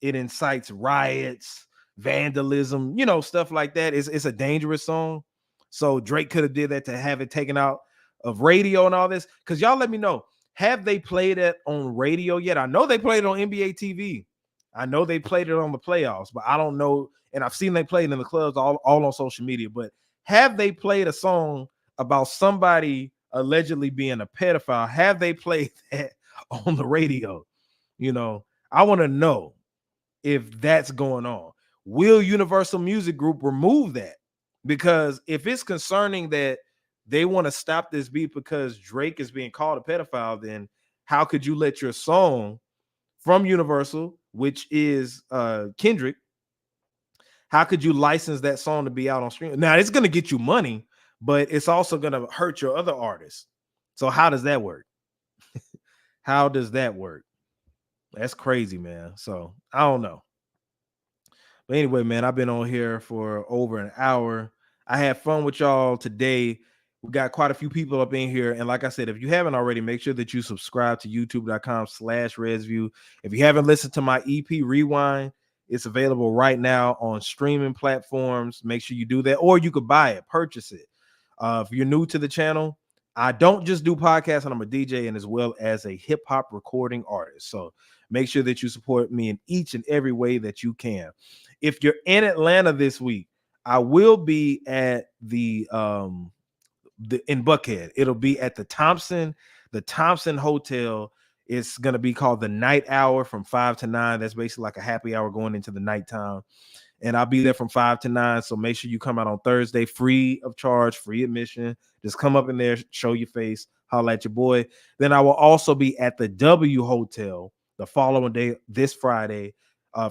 incites riots, vandalism, you know, stuff like that? It's a dangerous song. So Drake could have did that to have it taken out of radio and all this. Because y'all let me know, have they played it on radio yet? I know they played it on NBA TV. I know they played it on the playoffs, but I don't know. And I've seen they played in the clubs all on social media. But have they played a song about somebody allegedly being a pedophile? Have they played that on the radio? You know, I want to know if that's going on. Will Universal Music Group remove that? Because if it's concerning that they want to stop this beat because Drake is being called a pedophile, then how could you let your song from Universal, which is Kendrick, how could you license that song to be out on stream? Now it's going to get you money, but it's also going to hurt your other artists. So how does that work? How does that work? That's crazy, man. So I don't know. But anyway, man, I've been on here for over an hour. I had fun with y'all today. We got quite a few people up in here. And like I said, if you haven't already, make sure that you subscribe to youtube.com/RedsView. If you haven't listened to my EP Rewind, it's available right now on streaming platforms. Make sure you do that, or you could buy it, purchase it. If you're new to the channel, I don't just do podcasts, and I'm a DJ and as well as a hip hop recording artist. So make sure that you support me in each and every way that you can. If you're in Atlanta this week, I will be at in Buckhead. It'll be at the Thompson Hotel. It's going to be called the Night Hour from 5 to 9. That's basically like a happy hour going into the nighttime. And I'll be there from 5 to 9. So make sure you come out on Thursday, free of charge, free admission. Just come up in there, show your face, holla at your boy. Then I will also be at the W Hotel the following day, this Friday,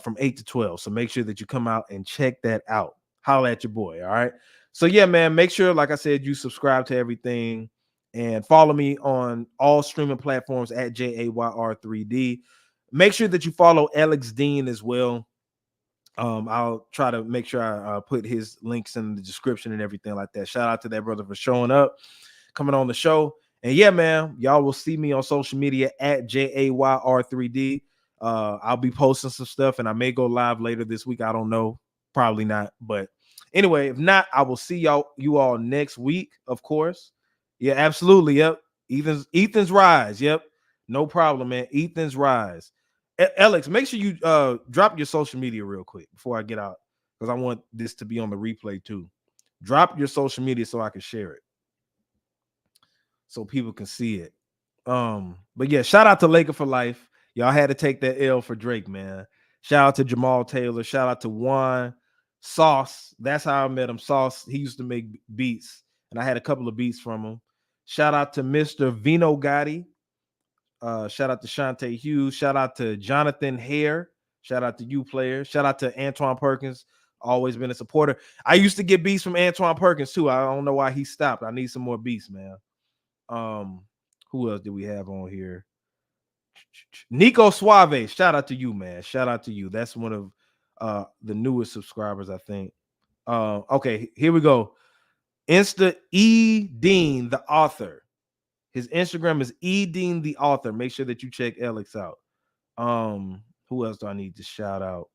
from 8 to 12. So make sure that you come out and check that out. Holla at your boy. All right. So yeah, man, make sure, like I said, you subscribe to everything and follow me on all streaming platforms at JAYR3D. Make sure that you follow Alex Dean as well. I'll try to make sure I put his links in the description and everything like that. Shout out to that brother for showing up, coming on the show. And yeah, man, y'all will see me on social media at JAYR3D. I'll be posting some stuff and I may go live later this week. I don't know. Probably not. But anyway, if not, I will see you all next week, of course. Yeah, absolutely. Yep. Ethan's Rise. Yep. No problem, man. Ethan's Rise. Alex, make sure you drop your social media real quick before I get out, because I want this to be on the replay too. Drop your social media so I can share it. so people can see it. But yeah, shout out to Laker for life. Y'all had to take that L for Drake, man. Shout out to Jamal Taylor. Shout out to Juan Sauce. That's how I met him. Sauce. He used to make beats, and I had a couple of beats from him. Shout out to Mr. Vino Gotti. Shout out to Shantae Hughes. Shout out to Jonathan Hare. Shout out to you, players. Shout out to Antoine Perkins. Always been a supporter. I used to get beats from Antoine Perkins too. I don't know why he stopped. I need some more beats, man. Who else did we have on here? Nico Suave. Shout out to you, man. Shout out to you. That's one of the newest subscribers, I think. Okay, here we go. Insta E Dean, the author. His Instagram is E Dean, the author. Make sure that you check Alex out. Who else do I need to shout out?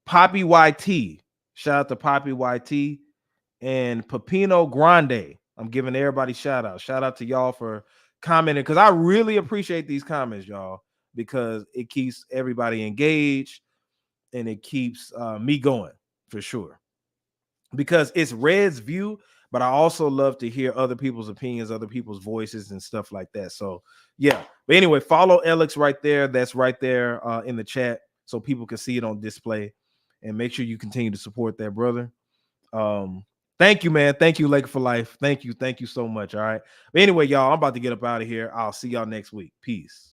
Poppy YT. Shout out to Poppy YT and Pepino Grande. I'm giving everybody shout out. Shout out to y'all for commenting, because I really appreciate these comments, y'all, because it keeps everybody engaged and it keeps me going for sure. Because it's Red's view, but I also love to hear other people's opinions, other people's voices and stuff like that. So yeah, but anyway, follow Alex right there. That's right there in the chat so people can see it on display, and make sure you continue to support that brother. Thank you, man. Thank you, Laker for life. Thank you so much. All right. But anyway, y'all, I'm about to get up out of here. I'll see y'all next week. Peace.